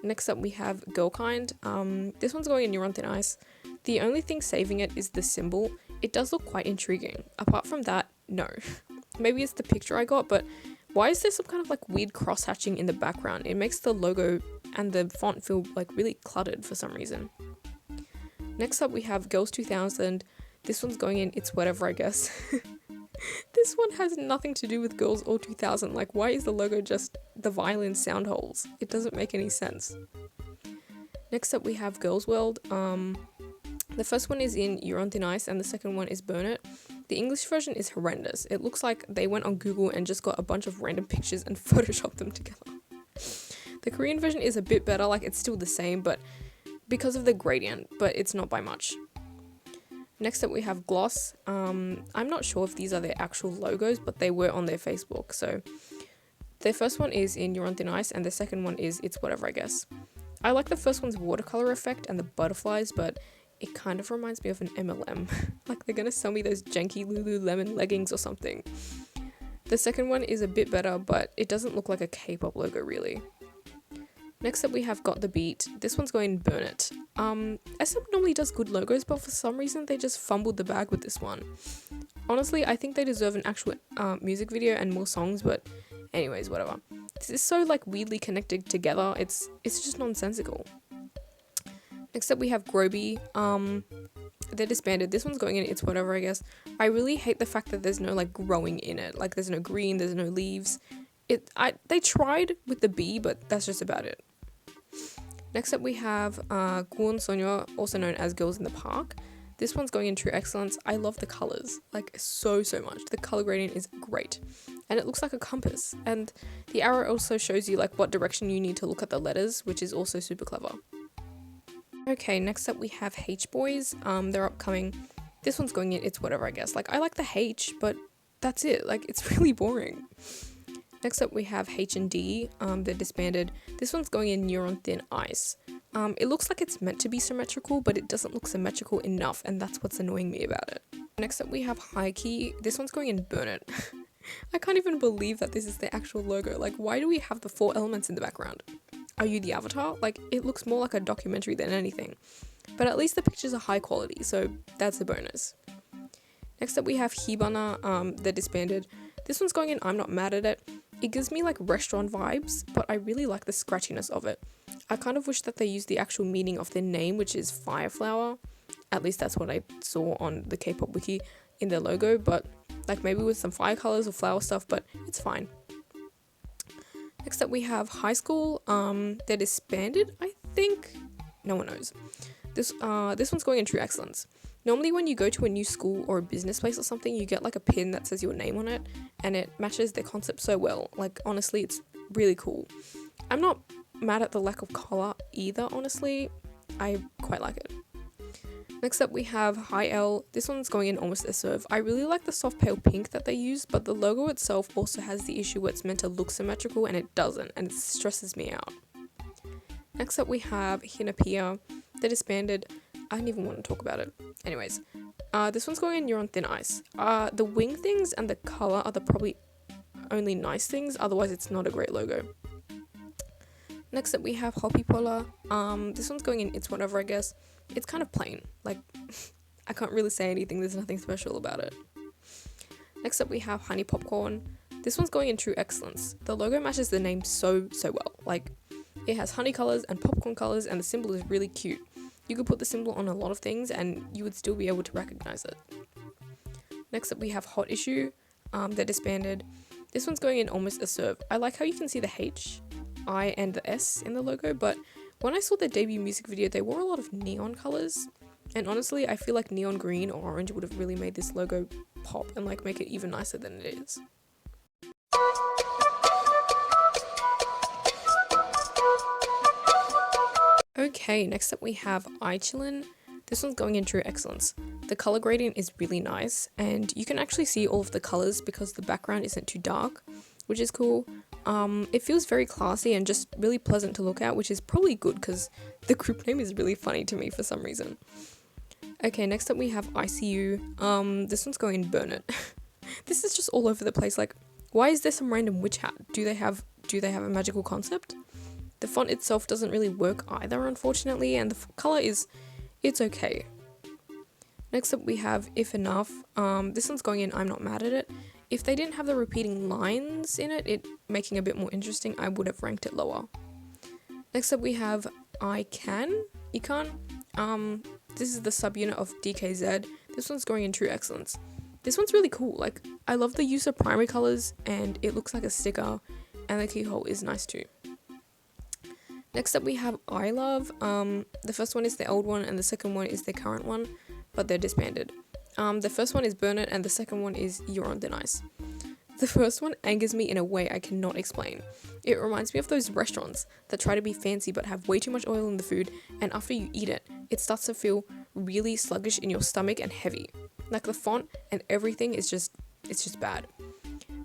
Next up we have Girlkind. This one's going in You're on Thin Ice. The only thing saving it is the symbol. It does look quite intriguing. Apart from that, no. Maybe it's the picture I got, but why is there some kind of like weird cross-hatching in the background? It makes the logo and the font feel like really cluttered for some reason. Next up we have Girls 2000. This one's going in it's whatever, I guess. This one has nothing to do with Girls or 2000. Like, why is the logo just the violin sound holes? It doesn't make any sense. Next up we have Girls World. The first one is in You're on Thin Ice and the second one is Burn It. The English version is horrendous. It looks like they went on Google and just got a bunch of random pictures and photoshopped them together. The Korean version is a bit better, like it's still the same, but because of the gradient, but it's not by much. Next up we have Gloss. I'm not sure if these are their actual logos, but they were on their Facebook. So their first one is in You're on Thin Ice and the second one is It's Whatever, I guess. I like the first one's watercolor effect and the butterflies, but it kind of reminds me of an MLM. Like, they're gonna sell me those janky Lululemon leggings or something. The second one is a bit better, but it doesn't look like a K-pop logo really. Next up we have Got the Beat. This one's going Burn It. SM normally does good logos, but for some reason they just fumbled the bag with this one. Honestly, I think they deserve an actual music video and more songs, but anyways, whatever. This is so like weirdly connected together, it's just nonsensical. Next up we have Groby. They're disbanded. This one's going in It's Whatever, I guess. I really hate the fact that there's no like growing in it. Like, there's no green, there's no leaves. They tried with the bee, but that's just about it. Next up we have Guon Sonyo, also known as Girls in the Park. This one's going in True Excellence. I love the colors, like so much. The color gradient is great. And it looks like a compass. And the arrow also shows you like what direction you need to look at the letters, which is also super clever. Okay, next up we have H Boys. They're upcoming. This one's going in It's Whatever, I guess. Like, I like the H, but that's it. Like, it's really boring. Next up we have H&D. They're disbanded. This one's going in You're on Thin Ice. It looks like it's meant to be symmetrical, but it doesn't look symmetrical enough, and that's what's annoying me about it. Next up we have High Key. This one's going in Burn It. I can't even believe that this is the actual logo. Like, why do we have the 4 elements in the background? Are you the avatar? Like, it looks more like a documentary than anything. But at least the pictures are high quality, so that's a bonus. Next up we have Hibana. They're disbanded. This one's going in I'm not mad at it. It gives me like restaurant vibes, but I really like the scratchiness of it. I kind of wish that they used the actual meaning of their name, which is Fire Flower. At least that's what I saw on the K-pop wiki in their logo, but like maybe with some fire colors or flower stuff, but it's fine. Next up we have High School. They're disbanded, I think. no one knows. This one's going in true excellence. Normally when you go to a new school or a business place or something, you get like a pin that says your name on it, and it matches their concept so well. Like, honestly, it's really cool. I'm not mad at the lack of colour either, honestly. I quite like it. Next up we have High L. This one's going in almost a serve. I really like the soft pale pink that they use, but the logo itself also has the issue where it's meant to look symmetrical and it doesn't, and it stresses me out. Next up we have Hinapia. They're disbanded. I don't even want to talk about it. Anyways, this one's going in You're on Thin Ice. The wing things and the colour are the probably only nice things, otherwise it's not a great logo. Next up we have Hoppy Polar. This one's going in It's Whatever, I guess. It's kind of plain. Like, I can't really say anything, there's nothing special about it. Next up we have Honey Popcorn. This one's going in True Excellence. The logo matches the name so well. Like, it has honey colours and popcorn colours, and the symbol is really cute. You could put the symbol on a lot of things and you would still be able to recognize it. Next up we have Hot Issue. They're disbanded. This one's going in almost a serve. I like how you can see the H, I and the S in the logo, but when I saw their debut music video, they wore a lot of neon colours, and honestly, I feel like neon green or orange would have really made this logo pop and like make it even nicer than it is. Okay, next up we have iChillin. This one's going in True Excellence. The colour gradient is really nice, and you can actually see all of the colours because the background isn't too dark, which is cool. It feels very classy and just really pleasant to look at, which is probably good because the group name is really funny to me for some reason. Okay, next up we have ICU. This one's going in Burn It. This is just all over the place. Like, why is there some random witch hat? Do they have a magical concept? The font itself doesn't really work either, unfortunately, and the colour it's okay. Next up we have If Enough. This one's going in I'm Not Mad at It. If they didn't have the repeating lines in it making a bit more interesting, I would have ranked it lower. Next up we have Ican. This is the subunit of DKZ. This one's going in True Excellence. This one's really cool. Like, I love the use of primary colours, and it looks like a sticker, and the keyhole is nice too. Next up we have I Love. The first one is the old one and the second one is the current one, but they're disbanded. The first one is Burn It and the second one is You're on Thin Ice. The first one angers me in a way I cannot explain. It reminds me of those restaurants that try to be fancy but have way too much oil in the food, and after you eat it, it starts to feel really sluggish in your stomach and heavy. Like, the font and everything is just bad.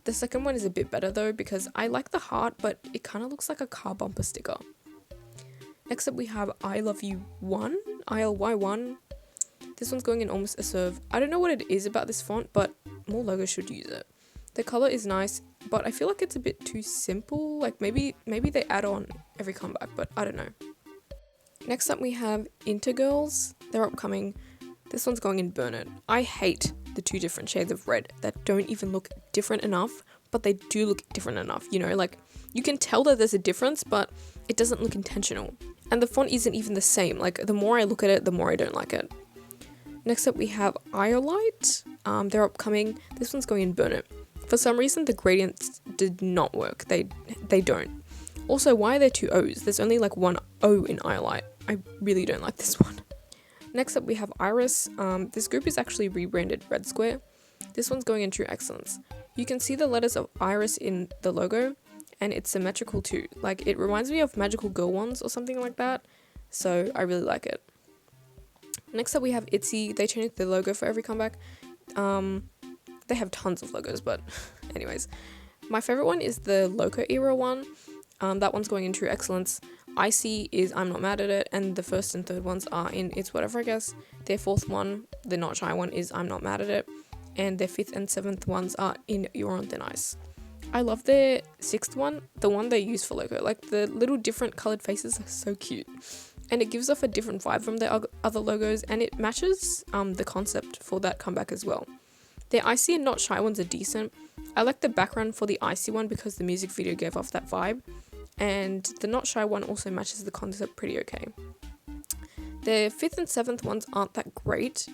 The second one is a bit better though, because I like the heart, but it kind of looks like a car bumper sticker. Next up we have I Love You 1, ILY1. This one's going in almost a serve. I don't know what it is about this font, but more logos should use it. The colour is nice, but I feel like it's a bit too simple. Like, maybe they add on every comeback, but I don't know. Next up we have Intergirls. They're upcoming. This one's going in Burn It. I hate the two different shades of red that don't even look different enough, but they do look different enough, you know? Like, you can tell that there's a difference, but it doesn't look intentional. And the font isn't even the same. Like, the more I look at it, the more I don't like it. Next up we have Iolite. They're upcoming. This one's going in Burn It. For some reason the gradients did not work. They don't. Also, why are there two O's? There's only like one O in Iolite. I really don't like this one. Next up we have Iris. This group is actually rebranded Red Square. This one's going in True Excellence. You can see the letters of Iris in the logo, and it's symmetrical too. Like, it reminds me of Magical Girl ones or something like that, so I really like it. Next up we have ITZY. They changed their logo for every comeback. They have tons of logos, but anyways. My favourite one is the Loco era one. That one's going in True Excellence. Icy is I'm Not Mad at It, and the first and third ones are in It's Whatever, I guess. Their fourth one, the Not Shy one, is I'm Not Mad at It, and their fifth and seventh ones are in You're on Thin Ice. I love their sixth one, the one they use for Loco. Like, the little different coloured faces are so cute. And it gives off a different vibe from their other logos, and it matches the concept for that comeback as well. Their Icy and Not Shy ones are decent. I like the background for the Icy one because the music video gave off that vibe, and the Not Shy one also matches the concept pretty okay. Their fifth and seventh ones aren't that great.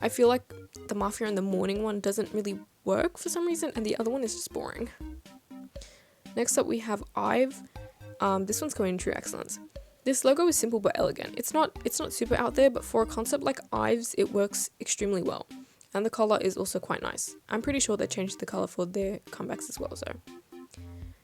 I feel like the Mafia in the Morning one doesn't really work for some reason, and the other one is just boring. Next up we have IVE. This one's going in True Excellence. This logo is simple but elegant. It's not super out there, but for a concept like Ives, it works extremely well. And the color is also quite nice. I'm pretty sure they changed the color for their comebacks as well, so.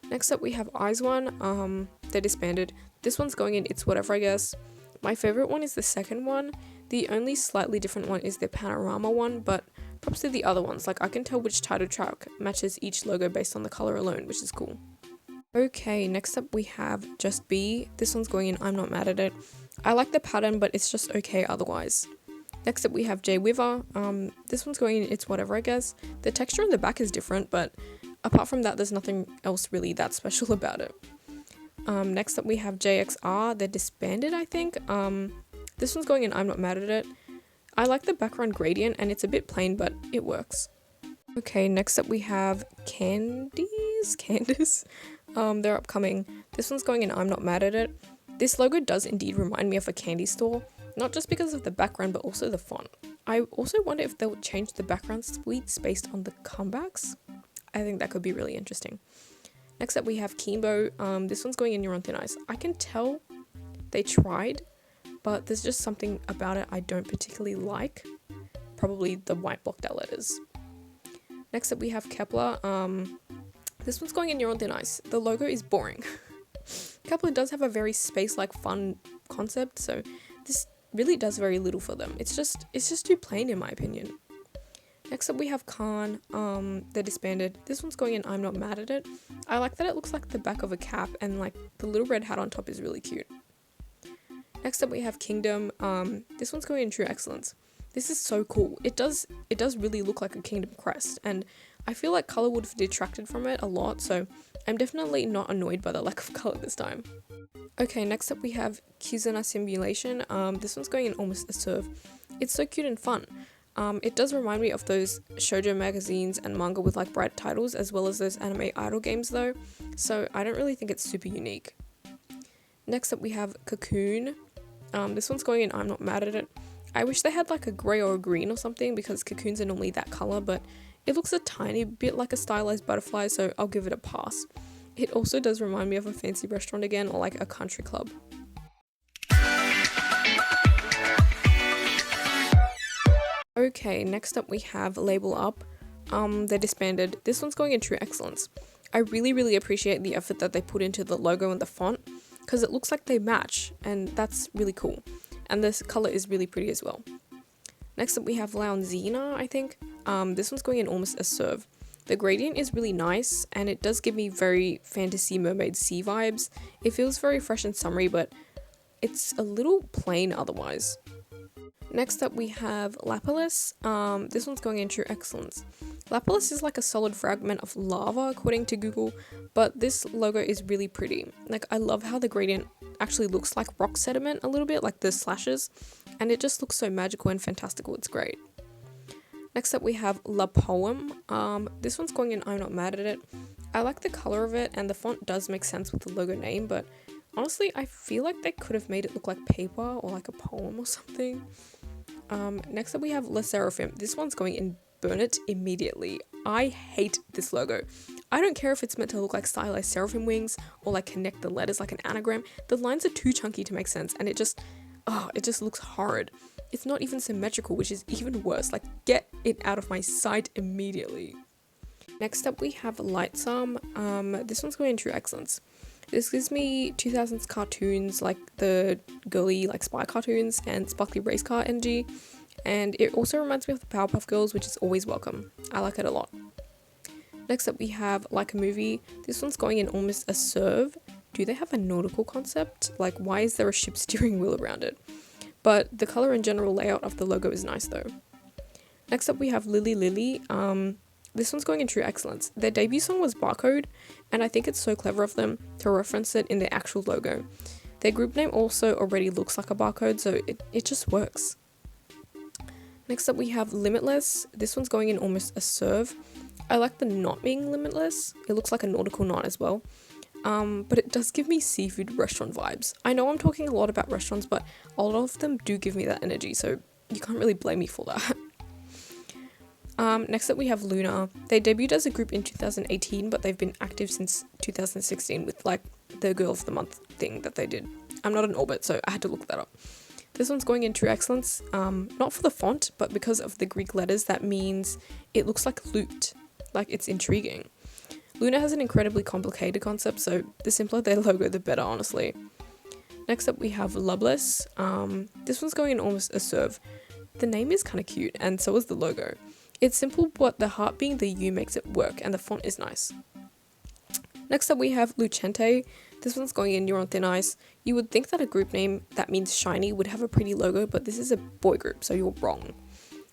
Next up we have Eyes one. They're disbanded. This one's going in It's Whatever, I guess. My favorite one is the second one. The only slightly different one is the Panorama one, but props to the other ones. Like, I can tell which title track matches each logo based on the color alone, which is cool. Okay, next up we have Just Be. This one's going in I'm Not Mad at It. I like the pattern, but it's just okay otherwise. Next up we have Jay Wiver. This one's going in It's Whatever, I guess. The texture on the back is different, but apart from that, there's nothing else really that special about it. Next up we have JXR. They're disbanded, I think. This one's going in I'm Not Mad at It. I like the background gradient and it's a bit plain, but it works. Okay, next up we have Candice. They're upcoming. This one's going in I'm Not Mad at It. This logo does indeed remind me of a candy store, not just because of the background but also the font. I also wonder if they'll change the background suites based on the comebacks. I think that could be really interesting. Next up we have Kimbo. This one's going in You're on Thin Ice. I can tell they tried, but there's just something about it I don't particularly like. Probably the white blocked out letters. Next up we have Kepler. This one's going in You're on Thin Ice. The logo is boring. Kepler does have a very space-like fun concept, so this really does very little for them. It's just too plain in my opinion. Next up we have Khan. They're disbanded. This one's going in I'm Not Mad at It. I like that it looks like the back of a cap and like the little red hat on top is really cute. Next up we have Kingdom. This one's going in True Excellence. This is so cool. It does really look like a kingdom crest, and I feel like color would have detracted from it a lot, so I'm definitely not annoyed by the lack of color this time. Okay, next up we have Kizuna Simulation. This one's going in Almost a Serve. It's so cute and fun. It does remind me of those shoujo magazines and manga with like bright titles, as well as those anime idol games though, so I don't really think it's super unique. Next up we have Cocoon. This one's going in I'm Not Mad at It. I wish they had like a grey or a green or something, because cocoons are normally that colour, but it looks a tiny bit like a stylized butterfly, so I'll give it a pass. It also does remind me of a fancy restaurant again, or like a country club. Okay, next up we have Label Up. They're disbanded. This one's going in True Excellence. I really appreciate the effort that they put into the logo and the font, because it looks like they match, and that's really cool. And this color is really pretty as well. Next up we have Lounzina, I think. This one's going in Almost a Serve. The gradient is really nice, and it does give me very fantasy mermaid sea vibes. It feels very fresh and summery, but it's a little plain otherwise. Next up we have Lapillus. This one's going in True Excellence. Lapillus is like a solid fragment of lava according to Google, but this logo is really pretty. Like, I love how the gradient actually looks like rock sediment a little bit, like the slashes, and it just looks so magical and fantastical. It's great. Next up we have La Poem. This one's going in I'm Not Mad at It. I like the color of it, and the font does make sense with the logo name, but honestly I feel like they could have made it look like paper or like a poem or something. Next up we have Le Seraphim. This one's going in Burn It Immediately. I hate this logo. I don't care if it's meant to look like stylized seraphim wings or like connect the letters like an anagram. The lines are too chunky to make sense, and it just looks horrid. It's not even symmetrical, which is even worse. Like, get it out of my sight immediately. Next up we have Lightsum. This one's going in True Excellence. This gives me 2000s cartoons, like the girly like spy cartoons and sparkly race car energy, and it also reminds me of the Powerpuff Girls, which is always welcome. I like it a lot. Next up we have Like a Movie. This one's going in Almost a Serve. Do they have a nautical concept? Like, why is there a ship steering wheel around it? But the color and general layout of the logo is nice though. Next up we have Lily Lily. This one's going in True Excellence. Their debut song was Barcode, and I think it's so clever of them to reference it in their actual logo. Their group name also already looks like a barcode, so it just works. Next up we have Limitless. This one's going in Almost a Serve. I like the knot being limitless. It looks like a nautical knot as well. But it does give me seafood restaurant vibes. I know I'm talking a lot about restaurants, but a lot of them do give me that energy, so you can't really blame me for that. Next up we have Luna. They debuted as a group in 2018, but they've been active since 2016 with like the Girl of the Month thing that they did. I'm not an orbit, so I had to look that up. This one's going in True Excellence, not for the font, but because of the Greek letters, that means it looks like loot, like it's intriguing. Luna has an incredibly complicated concept, so the simpler their logo, the better, honestly. Next up, we have Loveless. This one's going in Almost a Serve. The name is kind of cute, and so is the logo. It's simple, but the heart being the U makes it work, and the font is nice. Next up, we have Lucente. This one's going in You're on Thin Ice. You would think that a group name that means shiny would have a pretty logo, but this is a boy group, so you're wrong.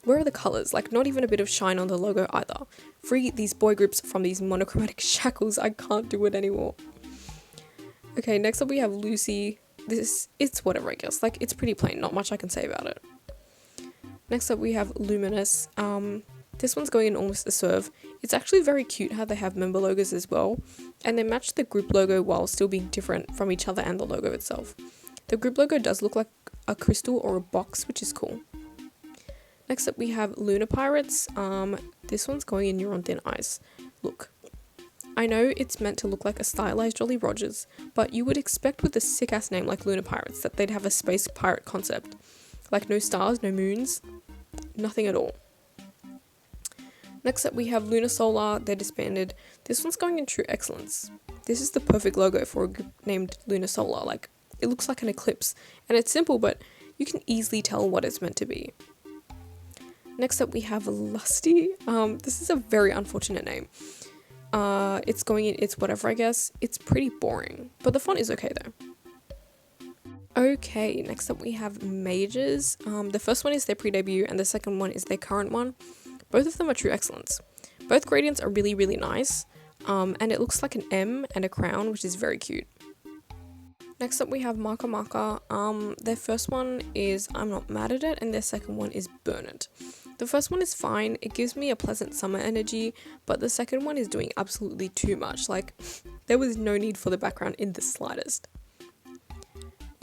Where are the colours? Like, not even a bit of shine on the logo either. Free these boy groups from these monochromatic shackles. I can't do it anymore. Okay, next up we have Lucy. It's whatever, I guess. Like, it's pretty plain. Not much I can say about it. Next up we have Luminous. This one's going in Almost a Serve. It's actually very cute how they have member logos as well, and they match the group logo while still being different from each other and the logo itself. The group logo does look like a crystal or a box, which is cool. Next up we have Luna Pirates. This one's going in You're on Thin Ice. Look, I know it's meant to look like a stylized Jolly Rogers, but you would expect with a sick ass name like Luna Pirates that they'd have a space pirate concept. Like no stars, no moons, nothing at all. Next up we have Luna Solar. They're disbanded. This one's going in True Excellence. This is the perfect logo for a group named Luna Solar. Like, it looks like an eclipse, and it's simple, but you can easily tell what it's meant to be. Next up we have Lusty. This is a very unfortunate name. It's going in It's Whatever, I guess. It's pretty boring, but the font is okay though. Okay, next up we have Majors. The first one is their pre-debut and the second one is their current one. Both of them are True Excellence. Both gradients are really, really nice, and it looks like an M and a crown, which is very cute. Next up we have Marka Marka. Their first one is I'm Not Mad at It, and their second one is Burn It. The first one is fine, it gives me a pleasant summer energy, but the second one is doing absolutely too much. Like, there was no need for the background in the slightest.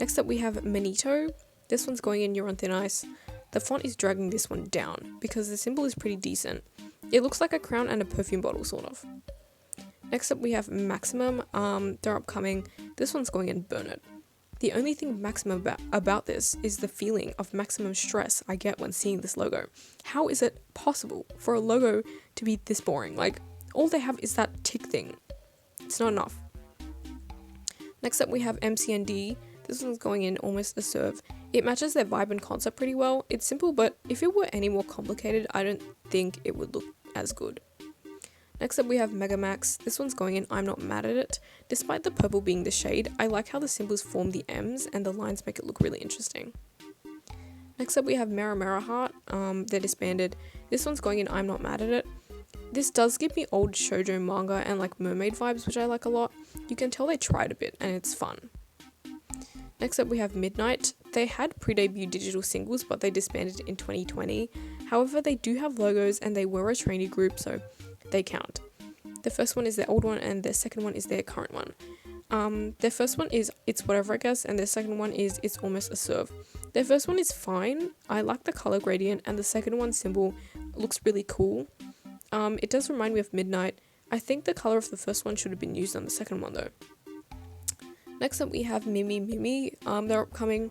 Next up we have Manito. This one's going in You're on Thin Ice. The font is dragging this one down because the symbol is pretty decent. It looks like a crown and a perfume bottle, sort of. Next up we have Maximum. They're upcoming. This one's going in Burn It. The only thing maximum about this is the feeling of maximum stress I get when seeing this logo. How is it possible for a logo to be this boring? Like, all they have is that tick thing. It's not enough. Next up we have MCND. This one's going in Almost a Serve. It matches their vibe and concept pretty well. It's simple, but if it were any more complicated, I don't think it would look as good. Next up we have Megamax. This one's going in I'm Not Mad at It. Despite the purple being the shade, I like how the symbols form the M's and the lines make it look really interesting. Next up we have Mera Mera Heart. They're disbanded. This one's going in I'm Not Mad at It. This does give me old shoujo manga and like mermaid vibes, which I like a lot. You can tell they tried a bit and it's fun. Next up we have Midnight. They had pre-debut digital singles, but they disbanded in 2020. However, they do have logos and they were a trainee group, so they count. The first one is their old one and their second one is their current one. Their first one is It's Whatever, I guess, and their second one is It's Almost a Serve. Their first one is fine. I like the color gradient, and the second one symbol looks really cool. It does remind me of Midnight. I think the color of the first one should have been used on the second one though. Next up we have Mimi Mimi. They're upcoming.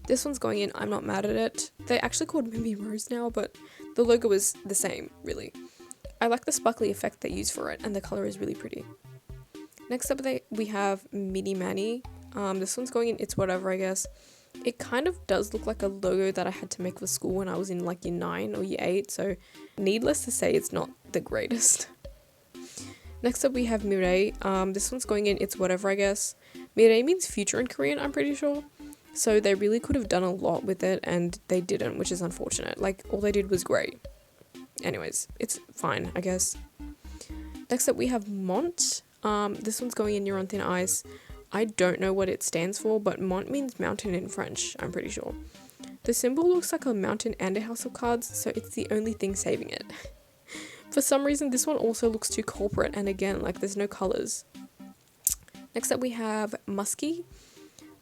This one's going in I'm Not Mad at It. They actually called Mimi Rose now, but the logo is the same, really. I like the sparkly effect they use for it, and the color is really pretty. Next up we have Mini Manny. This one's going in It's Whatever, I guess. It kind of does look like a logo that I had to make for school when I was in like year 9 or year 8, so needless to say it's not the greatest. Next up we have Mireille. This one's going in It's Whatever, I guess. Mireille means future in Korean, I'm pretty sure. So they really could have done a lot with it and they didn't, which is unfortunate. Like, all they did was great. Anyways, it's fine, I guess. Next up we have Mont. This one's going in You're on Thin Ice. I don't know what it stands for, but Mont means mountain in French, I'm pretty sure. The symbol looks like a mountain and a house of cards, so it's the only thing saving it. For some reason, this one also looks too corporate, and again, like, there's no colours. Next up we have Musky.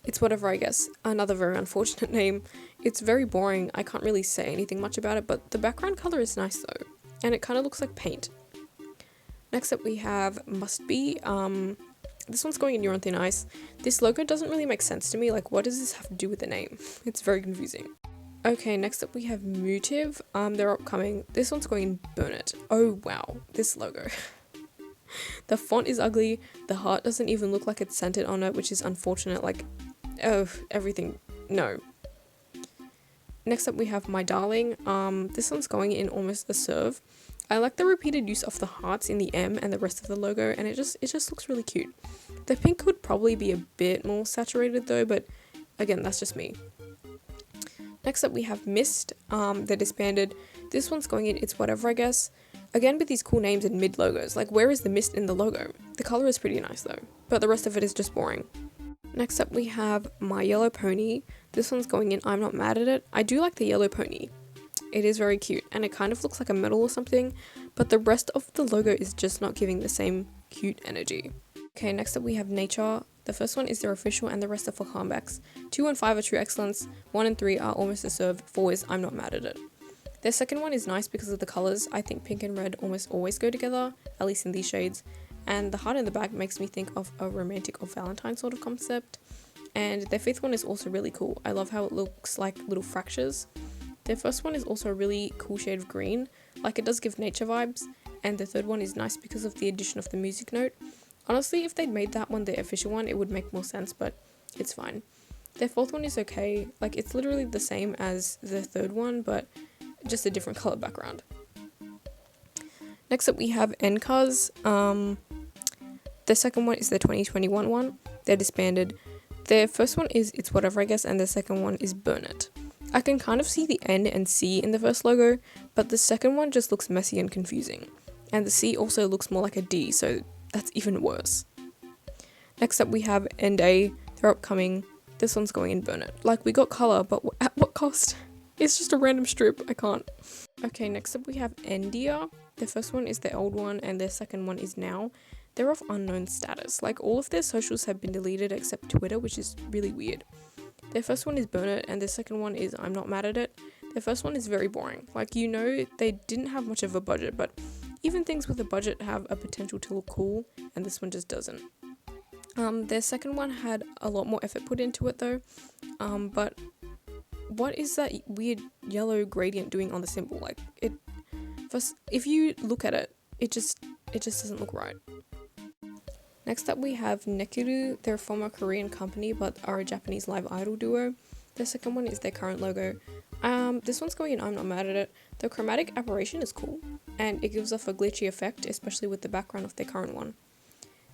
It's Whatever, I guess. Another very unfortunate name. It's very boring. I can't really say anything much about it, but the background colour is nice though, and it kind of looks like paint. Next up we have Must Be. This one's going in You're on Thin Ice. This logo doesn't really make sense to me. Like, what does this have to do with the name? It's very confusing. Okay, next up we have Mutive. They're upcoming. This one's going in Burn It. Oh wow, this logo. The font is ugly. The heart doesn't even look like it's centered on it, which is unfortunate. Like, oh, everything. No. Next up we have My Darling. This one's going in Almost a Serve. I like the repeated use of the hearts in the M and the rest of the logo, and it just looks really cute. The pink could probably be a bit more saturated though, but again, that's just me. Next up we have Mist. They're disbanded. This one's going in It's Whatever, I guess. Again, with these cool names and mid logos, like where is the mist in the logo? The color is pretty nice though, but the rest of it is just boring. Next up we have My Yellow Pony. This one's going in I'm Not Mad at It. I do like the yellow pony. It is very cute and it kind of looks like a medal or something, but the rest of the logo is just not giving the same cute energy. Okay, next up we have Nature. The first one is their official and the rest are for comebacks. 2 and 5 are True Excellence, 1 and 3 are Almost a Serve, 4 is I'm Not Mad at It. Their second one is nice because of the colours. I think pink and red almost always go together, at least in these shades. And the heart in the back makes me think of a romantic or Valentine sort of concept. And their fifth one is also really cool. I love how it looks like little fractures. Their first one is also a really cool shade of green, like it does give nature vibes. And the third one is nice because of the addition of the music note. Honestly, if they'd made that one the official one, it would make more sense, but it's fine. Their fourth one is okay. Like, it's literally the same as the third one, but just a different color background. Next up we have NCARS. The second one is the 2021 one. They're disbanded. Their first one is It's Whatever, I guess, and the second one is Burn It. I can kind of see the N and C in the first logo, but the second one just looks messy and confusing. And the C also looks more like a D, so that's even worse. Next up we have End A. They're upcoming. This one's going in Burn It. Like, we got color, but at what cost? It's just a random strip. I can't. Okay, next up we have Endia. Their first one is their old one and their second one is Now. They're of unknown status. Like, all of their socials have been deleted except Twitter, which is really weird. Their first one is Burn It and their second one is I'm Not Mad at It. Their first one is very boring. Like, you know, they didn't have much of a budget, but even things with a budget have a potential to look cool, and this one just doesn't. Their second one had a lot more effort put into it though, but what is that weird yellow gradient doing on the symbol? Like, if you look at it, it just doesn't look right. Next up we have Nekiru. They're a former Korean company but are a Japanese live idol duo. The second one is their current logo. This one's going in I'm Not Mad at It. The chromatic aberration is cool and it gives off a glitchy effect, especially with the background of their current one.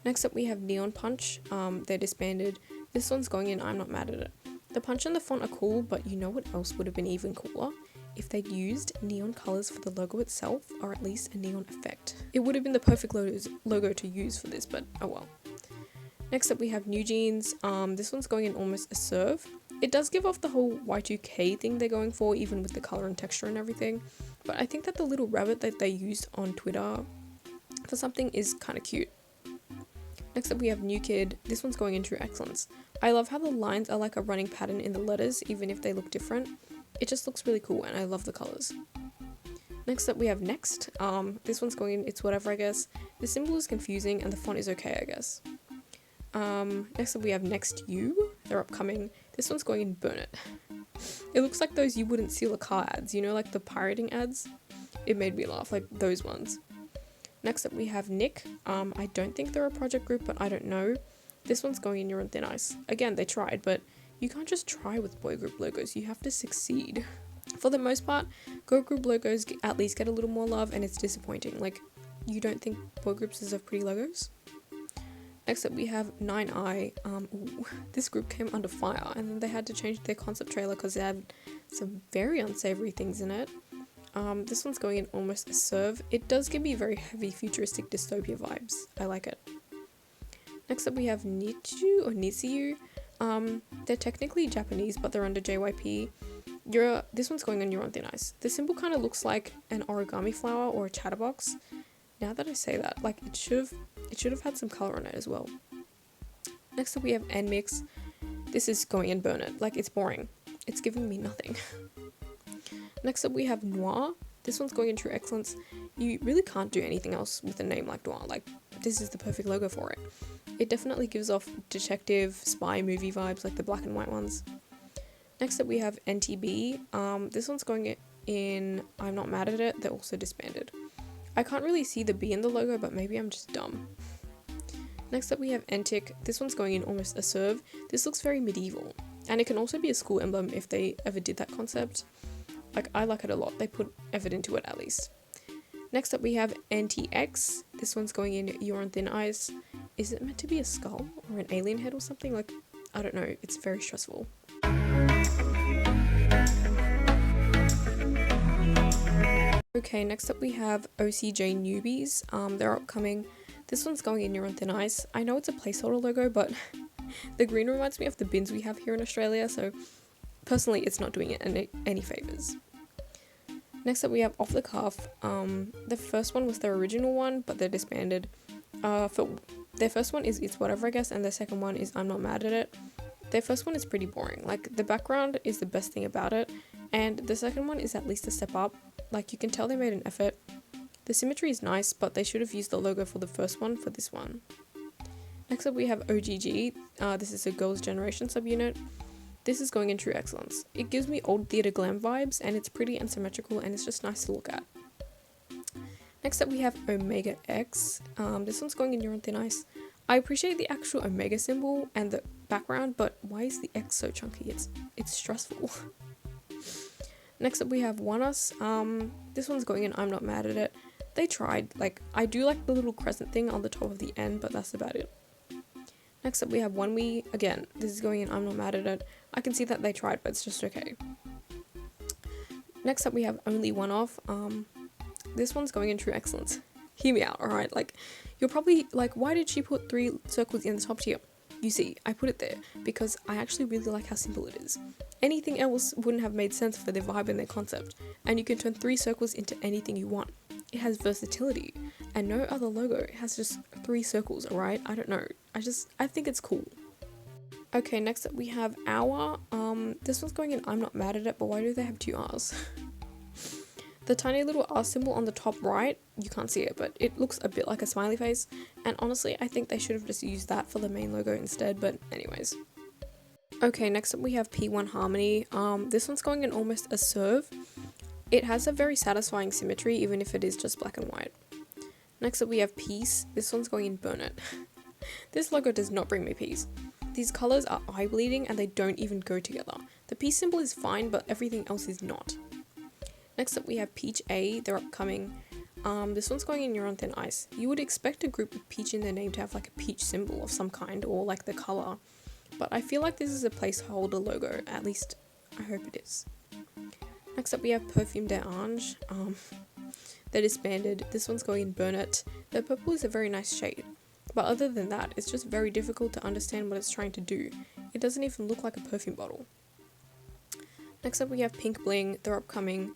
Next up we have Neon Punch. They're disbanded. This one's going in I'm Not Mad at It. The punch and the font are cool, but you know what else would have been even cooler? If they'd used neon colours for the logo itself, or at least a neon effect. It would have been the perfect logo to use for this, but oh well. Next up we have New Jeans. This one's going in Almost a Serve. It does give off the whole Y2K thing they're going for, even with the colour and texture and everything. But I think that the little rabbit that they used on Twitter for something is kind of cute. Next up we have New Kid. This one's going in True Excellence. I love how the lines are like a running pattern in the letters, even if they look different. It just looks really cool and I love the colours. Next up we have Next. This one's going in It's Whatever, I guess. The symbol is confusing and the font is okay, I guess. Next up we have Next You. They're upcoming. This one's going in Burn It. It looks like those you wouldn't steal a car ads, you know, like the pirating ads? It made me laugh, like those ones. Next up we have Nick. I don't think they're a project group, but I don't know. This one's going in You're on Thin Ice. Again, they tried, but you can't just try with boy group logos, you have to succeed. For the most part, girl group logos at least get a little more love and it's disappointing. Like, you don't think boy groups deserve pretty logos? Next up we have 9i. This group came under fire and then they had to change their concept trailer because they had some very unsavory things in it. This one's going in Almost a Serve. It does give me very heavy futuristic dystopia vibes. I like it. Next up we have Nichu or Nisiu. They're technically Japanese but they're under JYP. This one's going on You're on Thin Ice. The symbol kind of looks like an origami flower or a chatterbox. Now that I say that, like, it should have had some color on it as well. Next up we have NMIX. This is going in Burn It. Like, it's boring. It's giving me nothing. Next up we have Noir. This one's going in True Excellence. You really can't do anything else with a name like Noir. Like, this is the perfect logo for it. It definitely gives off detective spy movie vibes, like the black and white ones. Next up we have NTB. This one's going in I'm Not Mad at It. They're also disbanded. I can't really see the B in the logo, but maybe I'm just dumb. Next up we have NTIC. This one's going in almost a serve. This looks very medieval, and it can also be a school emblem if they ever did that concept. Like, I like it a lot. They put effort into it at least. Next up we have NTX. This one's going in You're on Thin Ice. Is it meant to be a skull or an alien head or something? Like, I don't know. It's very stressful. Okay, next up we have OCJ Newbies. They're upcoming. This one's going in You're on Thin Ice. I know it's a placeholder logo, but the green reminds me of the bins we have here in Australia, so personally it's not doing it any favours. Next up we have Off the Cuff. The first one was their original one, but they're disbanded. Their first one is It's Whatever, I guess, and their second one is I'm Not Mad at It. Their first one is pretty boring. Like, the background is the best thing about it, and the second one is at least a step up. Like, you can tell they made an effort. The symmetry is nice, but they should have used the logo for the first one for this one. Next up we have OGG. This is a Girls' Generation subunit. This is going in True Excellence. It gives me old theatre glam vibes, and it's pretty and symmetrical, and it's just nice to look at. Next up we have Omega X. This one's going in You're on Thin Ice. I appreciate the actual Omega symbol and the background, but why is the X so chunky? It's stressful. Next up we have One Us. This one's going in I'm Not Mad at It. They tried. Like, I do like the little crescent thing on the top of the end, but that's about it. Next up we have One We. Again, this is going in I'm Not Mad at It. I can see that they tried, but it's just okay. Next up we have Only One Off. This one's going in True Excellence. Hear me out, alright? Like, you're probably like, why did she put 3 circles in the top tier? You see, I put it there because I actually really like how simple it is. Anything else wouldn't have made sense for their vibe and their concept, and you can turn 3 circles into anything you want. It has versatility, and no other logo has just 3 circles, alright? I don't know. I think it's cool. Okay, next up we have Our. This one's going in I'm Not Mad at It, but why do they have 2 R's? The tiny little R symbol on the top right, you can't see it, but it looks a bit like a smiley face, and honestly, I think they should have just used that for the main logo instead, but anyways. Okay, next up we have P1 Harmony. This one's going in almost a serve. It has a very satisfying symmetry, even if it is just black and white. Next up we have Peace. This one's going in Burn It. This logo does not bring me peace. These colours are eye-bleeding and they don't even go together. The peace symbol is fine, but everything else is not. Next up we have Peach A. They're upcoming. This one's going in You're on Thin Ice. You would expect a group with peach in their name to have like a peach symbol of some kind, or like the colour. But I feel like this is a placeholder logo, at least I hope it is. Next up we have Perfume des Anges. They're disbanded. This one's going in Burn It. The purple is a very nice shade, but other than that, it's just very difficult to understand what it's trying to do. It doesn't even look like a perfume bottle. Next up we have Pink Bling. They're upcoming.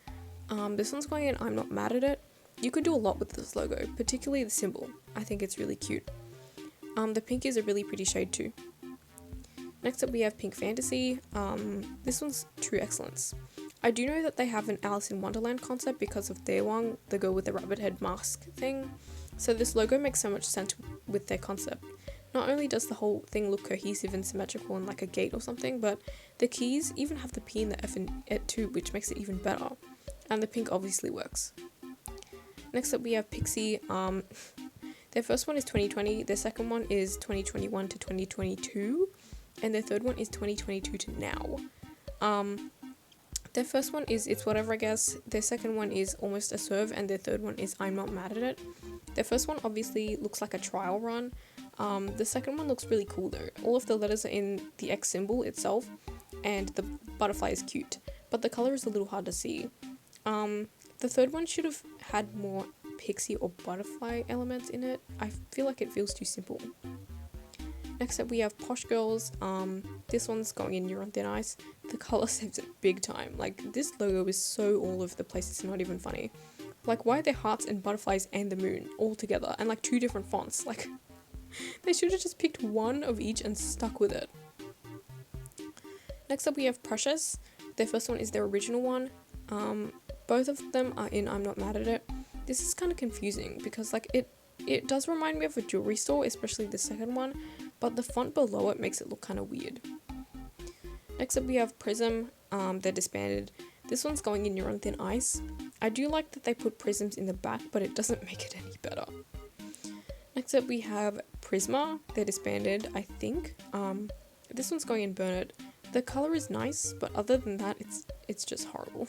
This one's going in I'm Not Mad at It. You could do a lot with this logo, particularly the symbol. I think it's really cute. The pink is a really pretty shade too. Next up we have Pink Fantasy. This one's True Excellence. I do know that they have an Alice in Wonderland concept because of Daewon, the girl with the rabbit head mask thing. So this logo makes so much sense with their concept. Not only does the whole thing look cohesive and symmetrical and like a gate or something, but the keys even have the P and the F in it too, which makes it even better. And the pink obviously works. Next up we have Pixie. Their first one is 2020, their second one is 2021 to 2022, and their third one is 2022 to now. Their first one is It's Whatever, I guess. Their second one is Almost a Serve, and their third one is I'm Not Mad at It. Their first one obviously looks like a trial run. The second one looks really cool though. All of the letters are in the X symbol itself, and the butterfly is cute, but the color is a little hard to see. The third one should have had more pixie or butterfly elements in it. I feel like it feels too simple. Next up we have Posh Girls. This one's going in You're on Thin Ice. The color saves it big time. Like, this logo is so all over the place, it's not even funny. Like, why are there hearts and butterflies and the moon all together and like 2 different fonts? Like, they should have just picked one of each and stuck with it. Next up we have Precious. Their first one is their original one. Both of them are in I'm Not Mad at It. This is kind of confusing because like It does remind me of a jewelry store, especially the second one, but the font below it makes it look kind of weird. Next up we have Prism. They're disbanded. This one's going in Your Own Thin Ice. I do like that they put prisms in the back, but it doesn't make it any better. Next up we have Prisma. They're disbanded, I think. This one's going in Burn It. The colour is nice, but other than that, it's just horrible.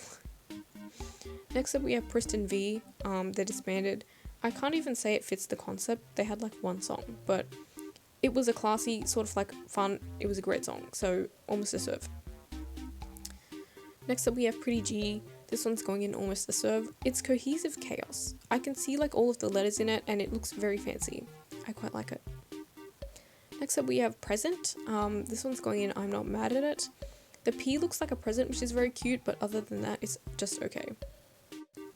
Next up we have Priston V. They're disbanded. I can't even say it fits the concept. They had like one song, but it was a classy, sort of like fun, it was a great song, so Almost a Serve. Next up we have Pretty G. This one's going in Almost a Serve. It's cohesive chaos. I can see like all of the letters in it and it looks very fancy. I quite like it. Next up we have Present. This one's going in I'm Not Mad at It. The P looks like a present, which is very cute, but other than that, it's just okay.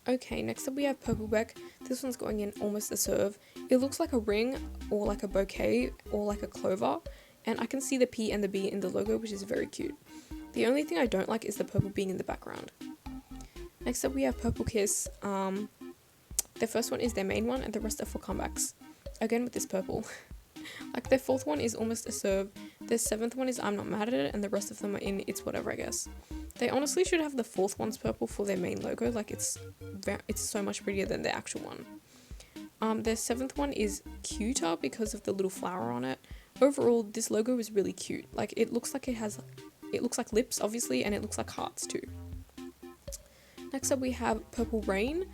Okay, next up we have Purple Beck. This one's going in Almost a Serve. It looks like a ring or like a bouquet or like a clover, and I can see the P and the B in the logo, which is very cute. The only thing I don't like is the purple being in the background. Next up we have Purple Kiss. Their first one is their main one and the rest are for comebacks. Again with this purple. Like their fourth one is Almost a Serve, their seventh one is I'm Not Mad at It, and the rest of them are in It's Whatever, I guess. They honestly should have the fourth one's purple for their main logo, like it's so much prettier than the actual one. Their seventh one is cuter because of the little flower on it. Overall, this logo is really cute. Like it looks like lips obviously, and it looks like hearts too. Next up we have Purple Rain.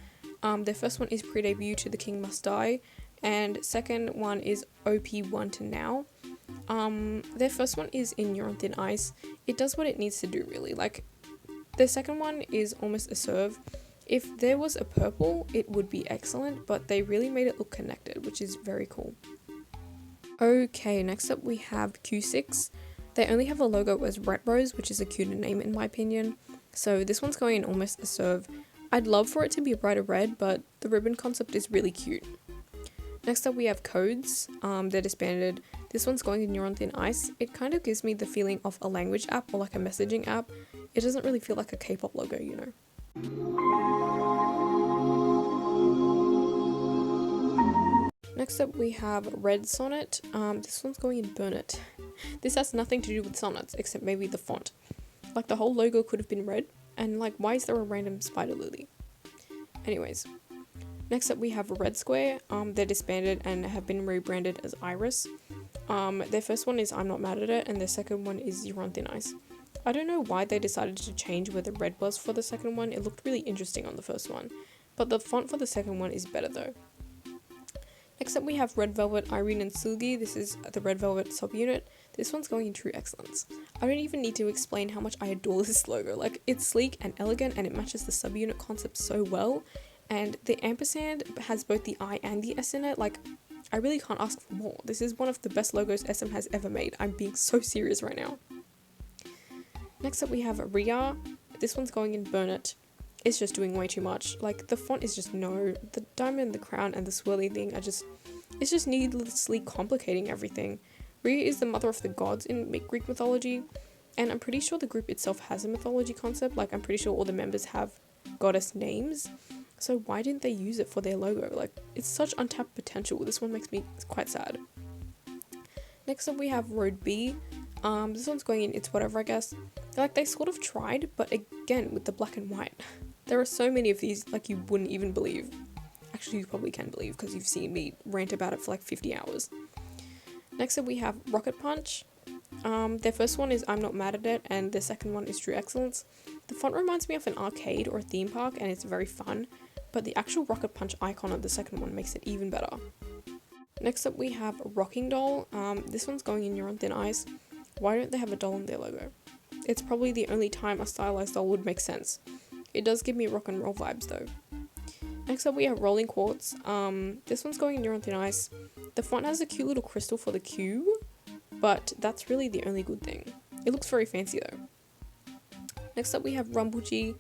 Their first one is Pre-Debut to The King Must Die, and second one is OP1 to Now. Their first one is in Your Own Thin Ice. It does what it needs to do really. Like their second one is Almost a Serve. If there was a purple, it would be excellent, but they really made it look connected, which is very cool. Okay, next up we have Q6. They only have a logo as Red Rose, which is a cuter name in my opinion. So this one's going in Almost a Serve. I'd love for it to be a brighter red, but the ribbon concept is really cute. Next up we have Codes. They're disbanded. This one's going in Your Own Thin Ice. It kind of gives me the feeling of a language app or like a messaging app. It doesn't really feel like a K-pop logo, you know. Next up we have Red Sonnet. This one's going in Burn It. This has nothing to do with sonnets except maybe the font. Like the whole logo could have been red, and like why is there a random spider lily? Anyways. Next up we have Red Square. They're disbanded and have been rebranded as Iris. Their first one is I'm Not Mad at It, and their second one is You're on Thin Ice. I don't know why they decided to change where the red was for the second one. It looked really interesting on the first one, but the font for the second one is better though. Next up we have Red Velvet, Irene and Sugi. This is the Red Velvet subunit. This one's going in True Excellence. I don't even need to explain how much I adore this logo. Like it's sleek and elegant and it matches the subunit concept so well. And the ampersand has both the I and the S in it. Like, I really can't ask for more. This is one of the best logos SM has ever made. I'm being so serious right now. Next up we have Ria. This one's going in Burn It. It's just doing way too much. Like, the font is just no. The diamond, the crown, and the swirly thing are just... It's just needlessly complicating everything. Ria is the mother of the gods in Greek mythology. And I'm pretty sure the group itself has a mythology concept. Like, I'm pretty sure all the members have goddess names. So why didn't they use it for their logo? Like, it's such untapped potential. This one makes me quite sad. Next up we have Road B. This one's going in It's Whatever, I guess. Like, they sort of tried, but again, with the black and white. There are so many of these, like, you wouldn't even believe. Actually, you probably can believe, because you've seen me rant about it for like 50 hours. Next up we have Rocket Punch. Their first one is I'm Not Mad at It, and their second one is True Excellence. The font reminds me of an arcade or a theme park, and it's very fun, but the actual Rocket Punch icon of the second one makes it even better. Next up we have Rocking Doll. This one's going in Your Own Thin Ice. Why don't they have a doll in their logo? It's probably the only time a stylized doll would make sense. It does give me rock and roll vibes though. Next up we have Rolling Quartz. This one's going in Your Own Thin Ice. The font has a cute little crystal for the Q, but that's really the only good thing. It looks very fancy though. Next up we have Rumbuchi.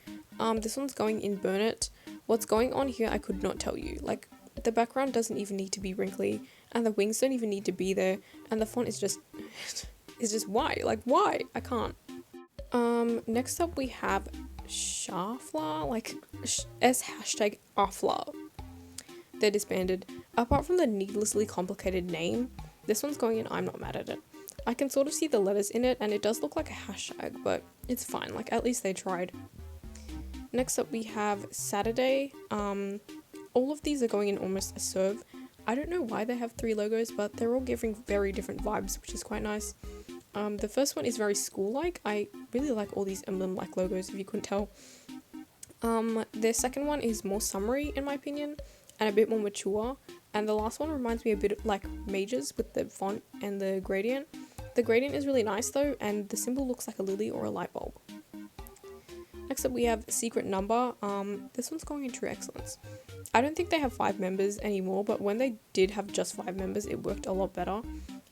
This one's going in Burn It. What's going on here I could not tell you. Like, the background doesn't even need to be wrinkly, and the wings don't even need to be there, and the font is just... it's just why? Like, why? I can't. Next up we have Shafla, like S hashtag Afla. they're disbanded. Apart from the needlessly complicated name, this one's going in I'm not mad at it. I can sort of see the letters in it and it does look like a hashtag, but it's fine, like at least they tried. Next up we have Saturday. All of these are going in almost a serve. I don't know why they have 3 logos, but they're all giving very different vibes, which is quite nice. The first one is very school-like. I really like all these emblem-like logos, if you couldn't tell. Their second one is more summery, in my opinion, and a bit more mature. And the last one reminds me a bit like Mages with the font and the gradient. The gradient is really nice though, and the symbol looks like a lily or a light bulb. Next up we have Secret Number. This one's going in True Excellence. I don't think they have 5 members anymore, but when they did have just 5 members, it worked a lot better.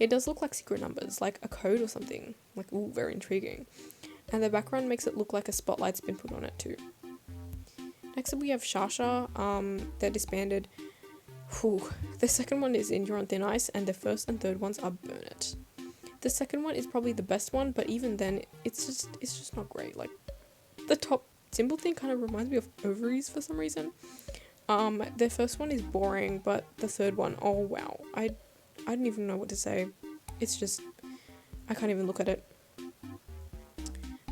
It does look like secret numbers, like a code or something. Like, ooh, very intriguing. And the background makes it look like a spotlight's been put on it too. Next up we have Shasha. They're disbanded. Whew. The second one is In You're on Thin Ice, and the first and third ones are Burn It. The second one is probably the best one, but even then, it's just not great. Like, the top symbol thing kind of reminds me of ovaries for some reason. Their first one is boring, but the third one, oh wow. I don't even know what to say. It's just, I can't even look at it.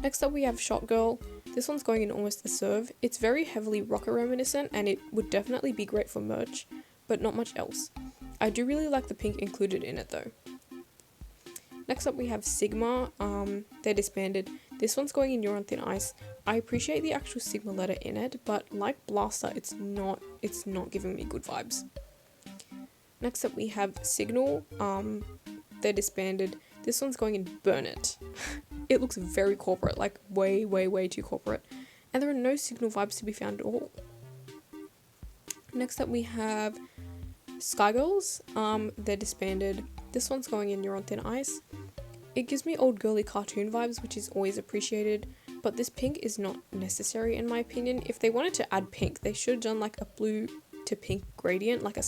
Next up we have Shot Girl. This one's going in almost a serve. It's very heavily rocker reminiscent, and it would definitely be great for merch, but not much else. I do really like the pink included in it though. Next up we have Sigma. They're disbanded. This one's going in You're on Thin Ice. I appreciate the actual Sigma letter in it, but like Blaster, it's not giving me good vibes. Next up we have Signal. They're disbanded. This one's going in Burn It. It looks very corporate, like way too corporate. And there are no Signal vibes to be found at all. Next up we have Sky Girls. They're disbanded. This one's going in You're on Thin Ice. It gives me old girly cartoon vibes, which is always appreciated, but this pink is not necessary in my opinion. If they wanted to add pink, they should have done like a blue to pink gradient, like a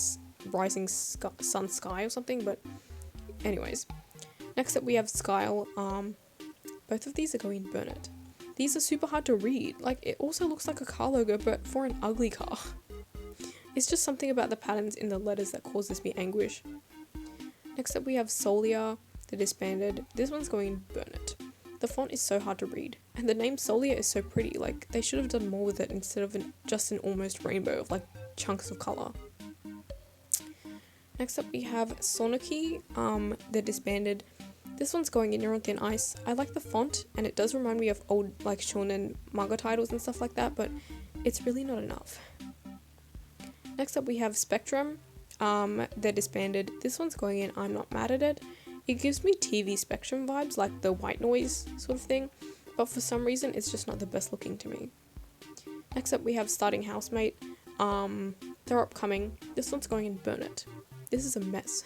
rising sun sky or something, but anyways. Next up we have Skyle. Both of these are going in Burn It. These are super hard to read. Like, it also looks like a car logo, but for an ugly car. It's just something about the patterns in the letters that causes me anguish. Next up we have Solia. They're disbanded. This one's going in Burn It. The font is so hard to read, and the name Solia is so pretty. Like, they should have done more with it instead of just an almost rainbow of like chunks of colour. Next up we have Soniki. They're disbanded. This one's going in You're on Thin Ice. I like the font, and it does remind me of old like shonen manga titles and stuff like that, but it's really not enough. Next up we have Spectrum. They're disbanded. This one's going in I'm not mad at it. It gives me TV Spectrum vibes, like the white noise sort of thing, but for some reason it's just not the best looking to me. Next up we have Starting Housemate. They're upcoming. This one's going in Burn It. This is a mess.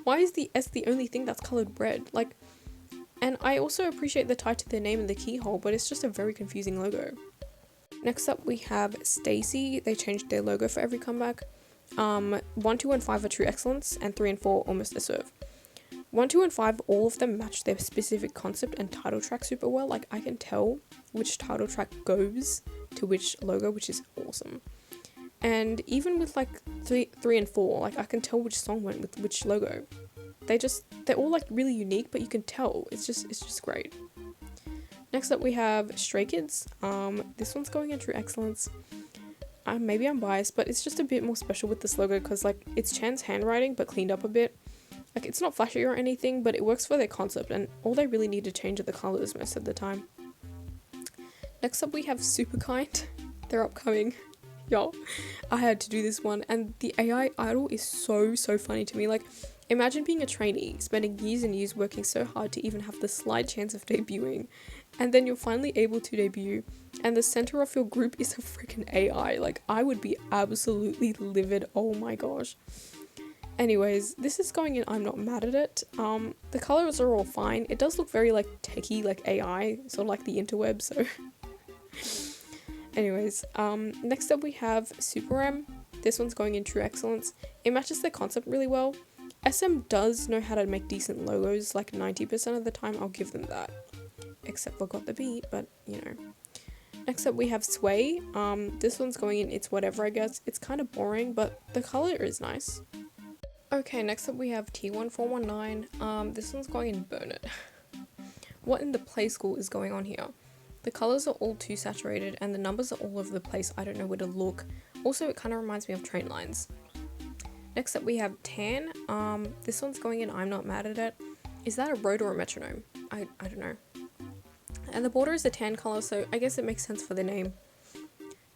Why is the S the only thing that's coloured red? Like, and I also appreciate the tie to their name and the keyhole, but it's just a very confusing logo. Next up we have Stacy. They changed their logo for every comeback. 1, 2, and 5 are True Excellence, and 3 and 4 almost a serve. 1, 2, and 5, all of them match their specific concept and title track super well. Like, I can tell which title track goes to which logo, which is awesome. And even with like 3 and 4, like I can tell which song went with which logo. They're all like really unique, but you can tell. It's just great. Next up we have Stray Kids. This one's going in True Excellence. Maybe I'm biased, but it's just a bit more special with this logo because like it's Chan's handwriting but cleaned up a bit. Like, it's not flashy or anything, but it works for their concept, and all they really need to change are the colours most of the time. Next up we have Super Kind. They're upcoming. Yo, I had to do this one, and the AI idol is so funny to me. Like, imagine being a trainee, spending years and years working so hard to even have the slight chance of debuting, and then you're finally able to debut, and the center of your group is a freaking AI. Like, I would be absolutely livid. Oh my gosh. Anyways, this is going in I'm not mad at it. The colors are all fine. It does look very like techie, like AI, sort of like the interweb, so anyways, next up we have Super M. This one's going in True Excellence. It matches their concept really well. SM does know how to make decent logos, like 90% of the time. I'll give them that, except for Got the Beat, but you know. Next up we have Sway. This one's going in It's Whatever, I guess. It's kind of boring, but the color is nice. Okay, next up we have T1419. This one's going in Burn It. What in the play school is going on here? The colors are all too saturated and the numbers are all over the place. I don't know where to look. Also, it kind of reminds me of train lines. Next up we have Tan. This one's going in I'm Not Mad at It. Is that a road or a metronome? I don't know. And the border is a tan color, so I guess it makes sense for the name.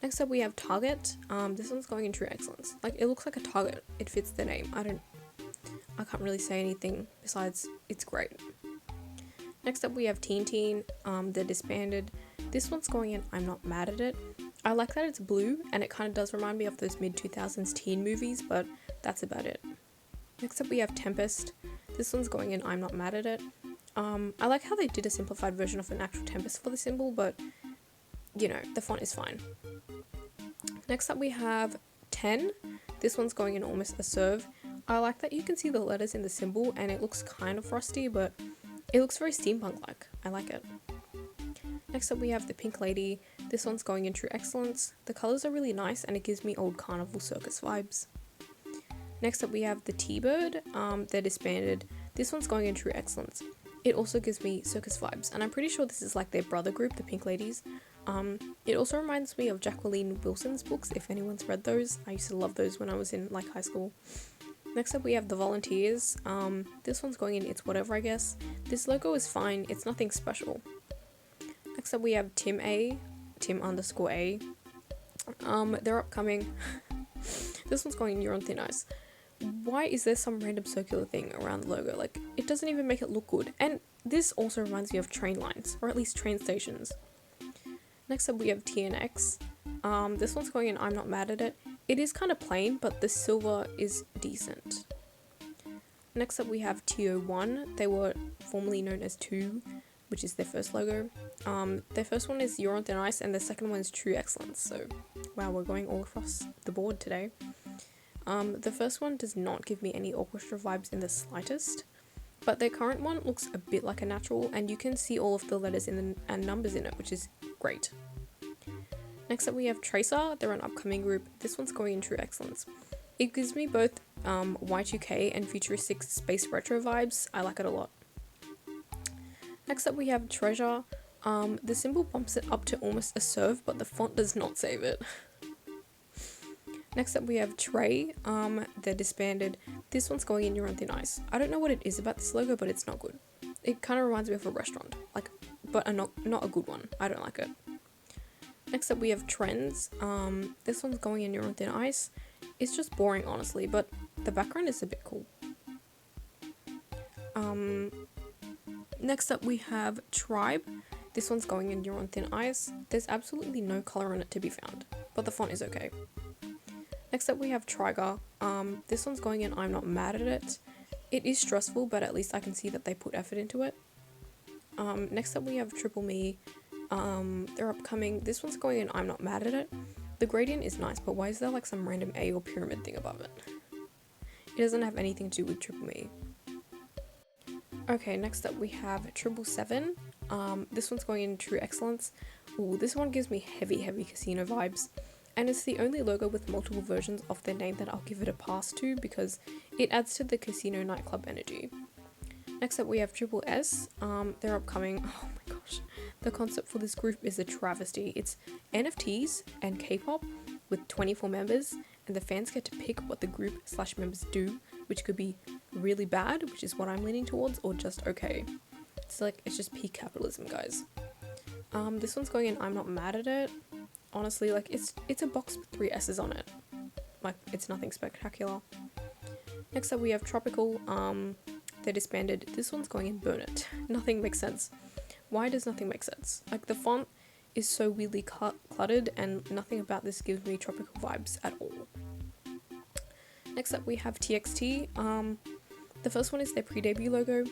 Next up we have Target. This one's going in True Excellence. Like, it looks like a target. It fits the name. I can't really say anything besides it's great. Next up we have Teen Teen. They're disbanded. This one's going in I'm Not Mad at It. I like that it's blue and it kind of does remind me of those mid-2000s teen movies, but that's about it. Next up we have Tempest. This one's going in I'm Not Mad at It. I like how they did a simplified version of an actual Tempest for the symbol, but you know, the font is fine. Next up we have 10. This one's going in Almost a Serve. I like that you can see the letters in the symbol and it looks kind of rusty, but it looks very steampunk-like. I like it. Next up we have the Pink Lady. This one's going in True Excellence. The colours are really nice and it gives me old carnival circus vibes. Next up we have the T-Bird. They're disbanded. This one's going in True Excellence. It also gives me circus vibes, and I'm pretty sure this is like their brother group, the Pink Ladies. It also reminds me of Jacqueline Wilson's books, if anyone's read those. I used to love those when I was in like high school. Next up we have the Volunteers. This one's going in It's Whatever, I guess. This logo is fine, it's nothing special. Next up we have Tim _A. They're upcoming. This one's going in You're on Thin Ice. Why is there some random circular thing around the logo? Like, it doesn't even make it look good. And this also reminds me of train lines, or at least train stations. Next up we have TNX. This one's going in I'm Not Mad at It. It is kind of plain, but the silver is decent. Next up we have TO1. They were formerly known as 2, which is their first logo. Their first one is You're on Thin Ice, and their second one is True Excellence. So, wow, we're going all across the board today. The first one does not give me any orchestra vibes in the slightest, but their current one looks a bit like a natural, and you can see all of the letters and numbers in it, which is great. Next up we have Tracer. They're an upcoming group. This one's going in True Excellence. It gives me both Y2K and futuristic space retro vibes. I like it a lot. Next up we have Treasure. The symbol bumps it up to Almost a Serve, but the font does not save it. Next up we have Trey. They're disbanded. This one's going in You're on Thin Ice. I don't know what it is about this logo, but it's not good. It kind of reminds me of a restaurant, like, but not a good one. I don't like it. Next up we have Trends. This one's going in You're on Thin Ice. It's just boring, honestly, but the background is a bit cool. Next up we have Tribe. This one's going in You're on Thin Ice. There's absolutely no colour on it to be found, but the font is okay. Next up we have Trigger. This one's going in I'm Not Mad at It. It is stressful, but at least I can see that they put effort into it. Next up we have Triple Me. They're upcoming. This one's going in I'm Not Mad at It. The gradient is nice, but why is there like some random A or pyramid thing above it? It doesn't have anything to do with Triple Me. Okay, next up we have 777. This one's going in True Excellence. Ooh, this one gives me heavy casino vibes. And it's the only logo with multiple versions of their name that I'll give it a pass to because it adds to the casino nightclub energy. Next up we have Triple S. They're upcoming. Oh my gosh. The concept for this group is a travesty. It's NFTs and K-pop with 24 members, and the fans get to pick what the group/members do, which could be really bad, which is what I'm leaning towards, or just okay. It's just peak capitalism, guys. This one's going in I'm Not Mad at It. Honestly, like, it's a box with 3 S's on it. Like, it's nothing spectacular. Next up we have Tropical. They're disbanded. This one's going in Burn It. Nothing makes sense. Why does nothing make sense? Like, the font is so weirdly cluttered and nothing about this gives me tropical vibes at all. Next up we have TXT. The first one is their pre-debut logo.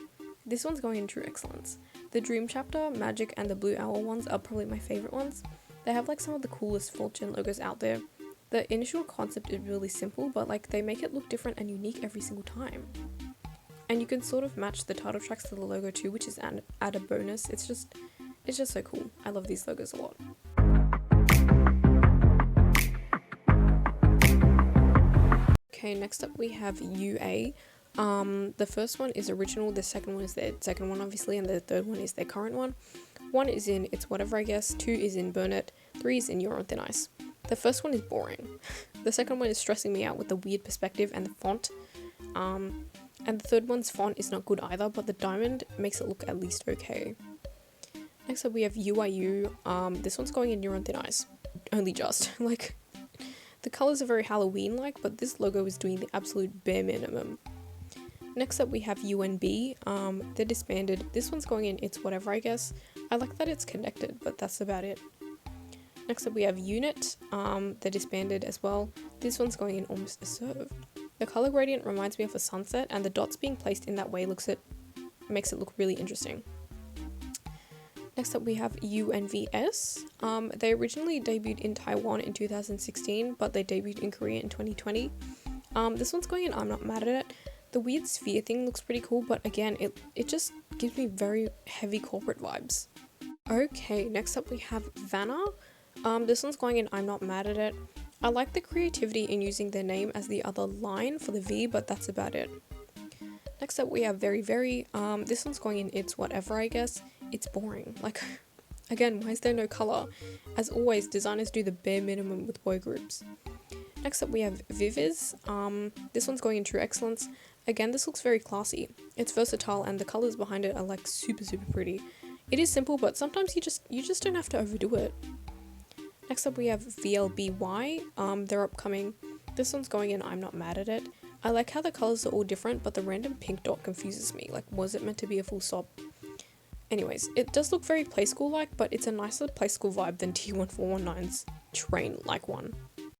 This one's going in True Excellence. The Dream Chapter, Magic, and the Blue Owl ones are probably my favourite ones. They have like some of the coolest full-gen logos out there. The initial concept is really simple, but like they make it look different and unique every single time. And you can sort of match the title tracks to the logo too, which is add a bonus. It's just so cool. I love these logos a lot. Okay, next up we have UA. The first one is original, the second one is their second one obviously, and the third one is their current one. 1 is in It's Whatever I Guess, 2 is in Burn It, 3 is in You're on Thin Ice. The first one is boring. The second one is stressing me out with the weird perspective and the font. And the third one's font is not good either, but the diamond makes it look at least okay. Next up we have UIU. This one's going in You're on Thin Ice. Only just. Like, the colours are very Halloween-like, but this logo is doing the absolute bare minimum. Next up we have UNB. They're disbanded. This one's going in It's Whatever I Guess. I like that it's connected, but that's about it. Next up we have Unit. They're disbanded as well. This one's going in Almost a Serve. The colour gradient reminds me of a sunset, and the dots being placed in that way makes it look really interesting. Next up we have UNVS. They originally debuted in Taiwan in 2016, but they debuted in Korea in 2020. This one's going in I'm Not Mad at It. The weird sphere thing looks pretty cool, but again, it just gives me very heavy corporate vibes. Okay, next up we have Vanna. This one's going in I'm Not Mad at It. I like the creativity in using their name as the other line for the V, but that's about it. Next up we have Very Very. This one's going in It's Whatever I Guess. It's boring. Like, again, why is there no colour? As always, designers do the bare minimum with boy groups. Next up we have Viviz. This one's going in True Excellence. Again, this looks very classy. It's versatile and the colours behind it are like super pretty. It is simple, but sometimes you just don't have to overdo it. Next up we have VLBY. They're upcoming. This one's going in I'm Not Mad at It. I like how the colours are all different, but the random pink dot confuses me. Like, was it meant to be a full stop? Anyways, it does look very Play School-like, but it's a nicer Play School vibe than T1419's train-like one.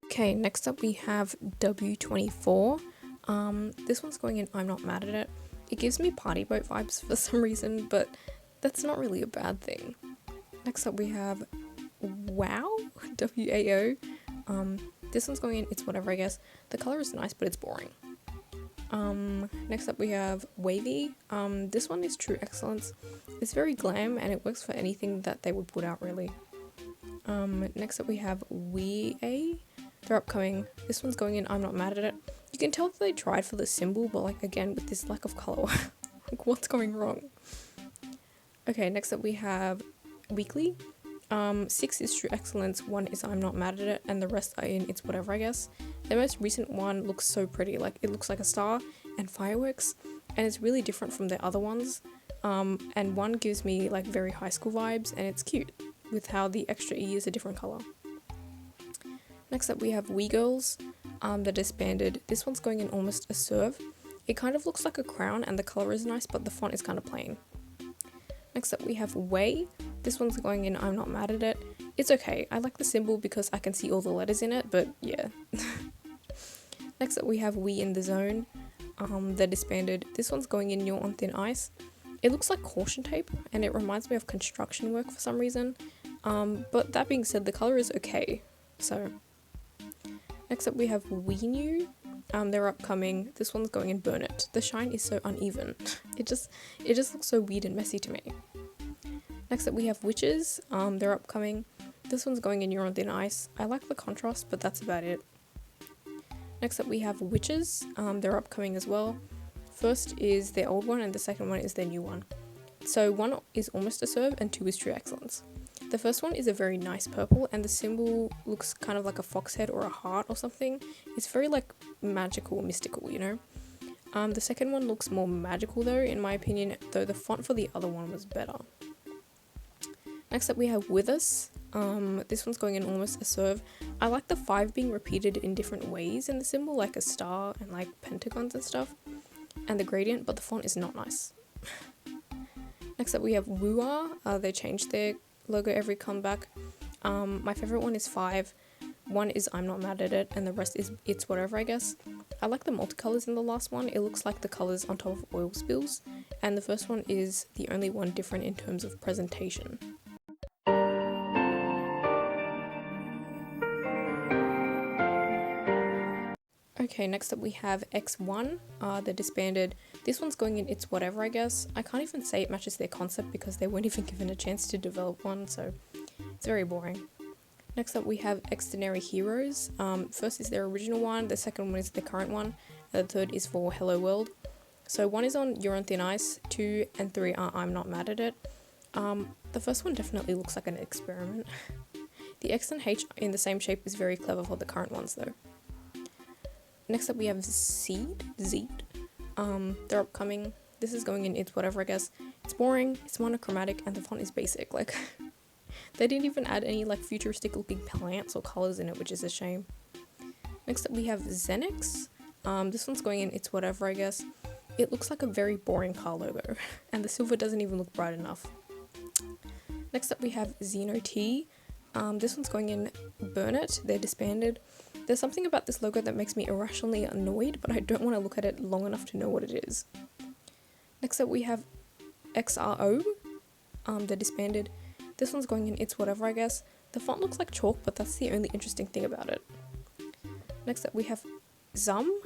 Okay, next up we have W24. This one's going in I'm Not Mad at It. It gives me party boat vibes for some reason, but that's not really a bad thing. Next up we have WAO, WAO. This one's going in It's Whatever I Guess. The colour is nice, but it's boring. Next up we have Wavy. This one is True Excellence. It's very glam and it works for anything that they would put out really. Next up we have WeA. They're upcoming. This one's going in I'm Not Mad at It. You can tell that they tried for the symbol, but like again with this lack of colour, like what's going wrong? Okay, next up we have Weekly. 6 is True Excellence, 1 is I'm Not Mad at It, and the rest are in It's Whatever I Guess. The most recent one looks so pretty, like it looks like a star and fireworks, and it's really different from the other ones. And one gives me like very high school vibes, and it's cute with how the extra E is a different colour. Next up we have We Girls. They're disbanded. This one's going in Almost a Serve. It kind of looks like a crown and the colour is nice, but the font is kind of plain. Next up we have Way. This one's going in I'm Not Mad at It. It's okay. I like the symbol because I can see all the letters in it, but yeah. Next up we have We in the Zone. They're disbanded. This one's going in You're on Thin Ice. It looks like caution tape and it reminds me of construction work for some reason. But that being said, the colour is okay. So next up we have We Knew. They're upcoming. This one's going in Burn It. The shine is so uneven. It just looks so weird and messy to me. Next up we have Witches. They're upcoming. This one's going in You're on Thin Ice. I like the contrast, but that's about it. Next up we have Witches. They're upcoming as well. First is their old one and the second one is their new one. So 1 is Almost a Serve and 2 is True Excellence. The first one is a very nice purple and the symbol looks kind of like a fox head or a heart or something. It's very like magical, mystical, you know. The second one looks more magical though, in my opinion, though the font for the other one was better. Next up we have With Us. This one's going in Almost a Serve. I like the 5 being repeated in different ways in the symbol, like a star and like pentagons and stuff, and the gradient, but the font is not nice. Next up we have Wooa. They changed their logo every comeback. My favourite one is 5. 1 is I'm Not Mad at It and the rest is It's Whatever I Guess. I like the multicolours in the last one. It looks like the colours on top of oil spills, and the first one is the only one different in terms of presentation. Okay, next up we have X1. They're disbanded. This one's going in It's Whatever I Guess. I can't even say it matches their concept because they weren't even given a chance to develop one, so it's very boring. Next up we have Extraordinary Heroes. First is their original one, the second one is the current one, and the third is for Hello World. So 1 is on You're on Thin Ice, 2 and 3 are I'm Not Mad at It. The first one definitely looks like an experiment. The X and H in the same shape is very clever for the current ones though. Next up we have Zeed. They're upcoming. This is going in It's Whatever, I guess. It's boring, it's monochromatic, and the font is basic. Like, they didn't even add any like futuristic looking plants or colours in it, which is a shame. Next up we have Xenix. This one's going in It's Whatever, I guess. It looks like a very boring car logo, and the silver doesn't even look bright enough. Next up we have Xeno T. This one's going in Burn It. They're disbanded. There's something about this logo that makes me irrationally annoyed, but I don't want to look at it long enough to know what it is. Next up we have XRO. They're disbanded. This one's going in It's Whatever, I guess. The font looks like chalk, but that's the only interesting thing about it. Next up we have Some.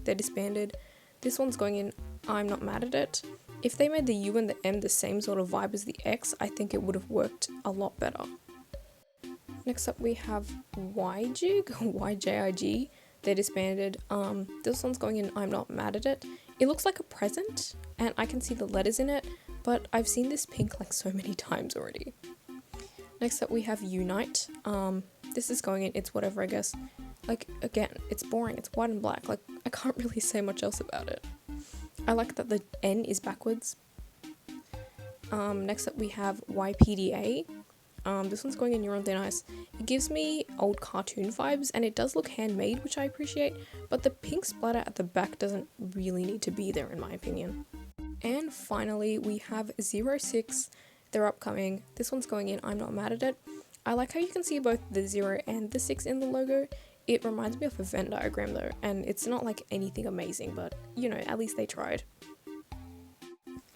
They're disbanded. This one's going in I'm Not Mad at It. If they made the U and the M the same sort of vibe as the X, I think it would have worked a lot better. Next up we have YJIG. They're disbanded. This one's going in I'm Not Mad at It. It looks like a present, and I can see the letters in it, but I've seen this pink like so many times already. Next up we have Unite. This is going in It's Whatever, I guess. Like, again, it's boring, it's white and black, like, I can't really say much else about it. I like that the N is backwards. Next up we have YPDA. This one's going in You're on Thin Ice. It gives me old cartoon vibes, and it does look handmade, which I appreciate, but the pink splatter at the back doesn't really need to be there in my opinion. And finally, we have 06. They're upcoming. This one's going in I'm Not Mad at It. I like how you can see both the 0 and the 6 in the logo. It reminds me of a Venn diagram though, and it's not like anything amazing, but you know, at least they tried.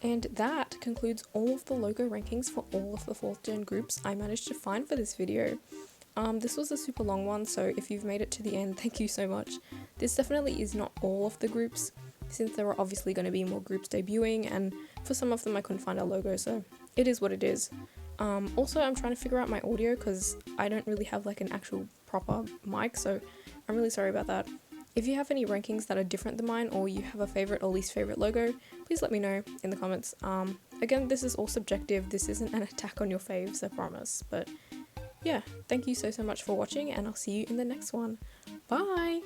And that concludes all of the logo rankings for all of the 4th gen groups I managed to find for this video. This was a super long one, so if you've made it to the end, thank you so much. This definitely is not all of the groups, since there are obviously going to be more groups debuting, and for some of them I couldn't find a logo, so it is what it is. Also, I'm trying to figure out my audio because I don't really have like an actual proper mic, so I'm really sorry about that. If you have any rankings that are different than mine, or you have a favourite or least favourite logo, please let me know in the comments. Again, this is all subjective, this isn't an attack on your faves, I promise, but yeah, thank you so much for watching, and I'll see you in the next one. Bye!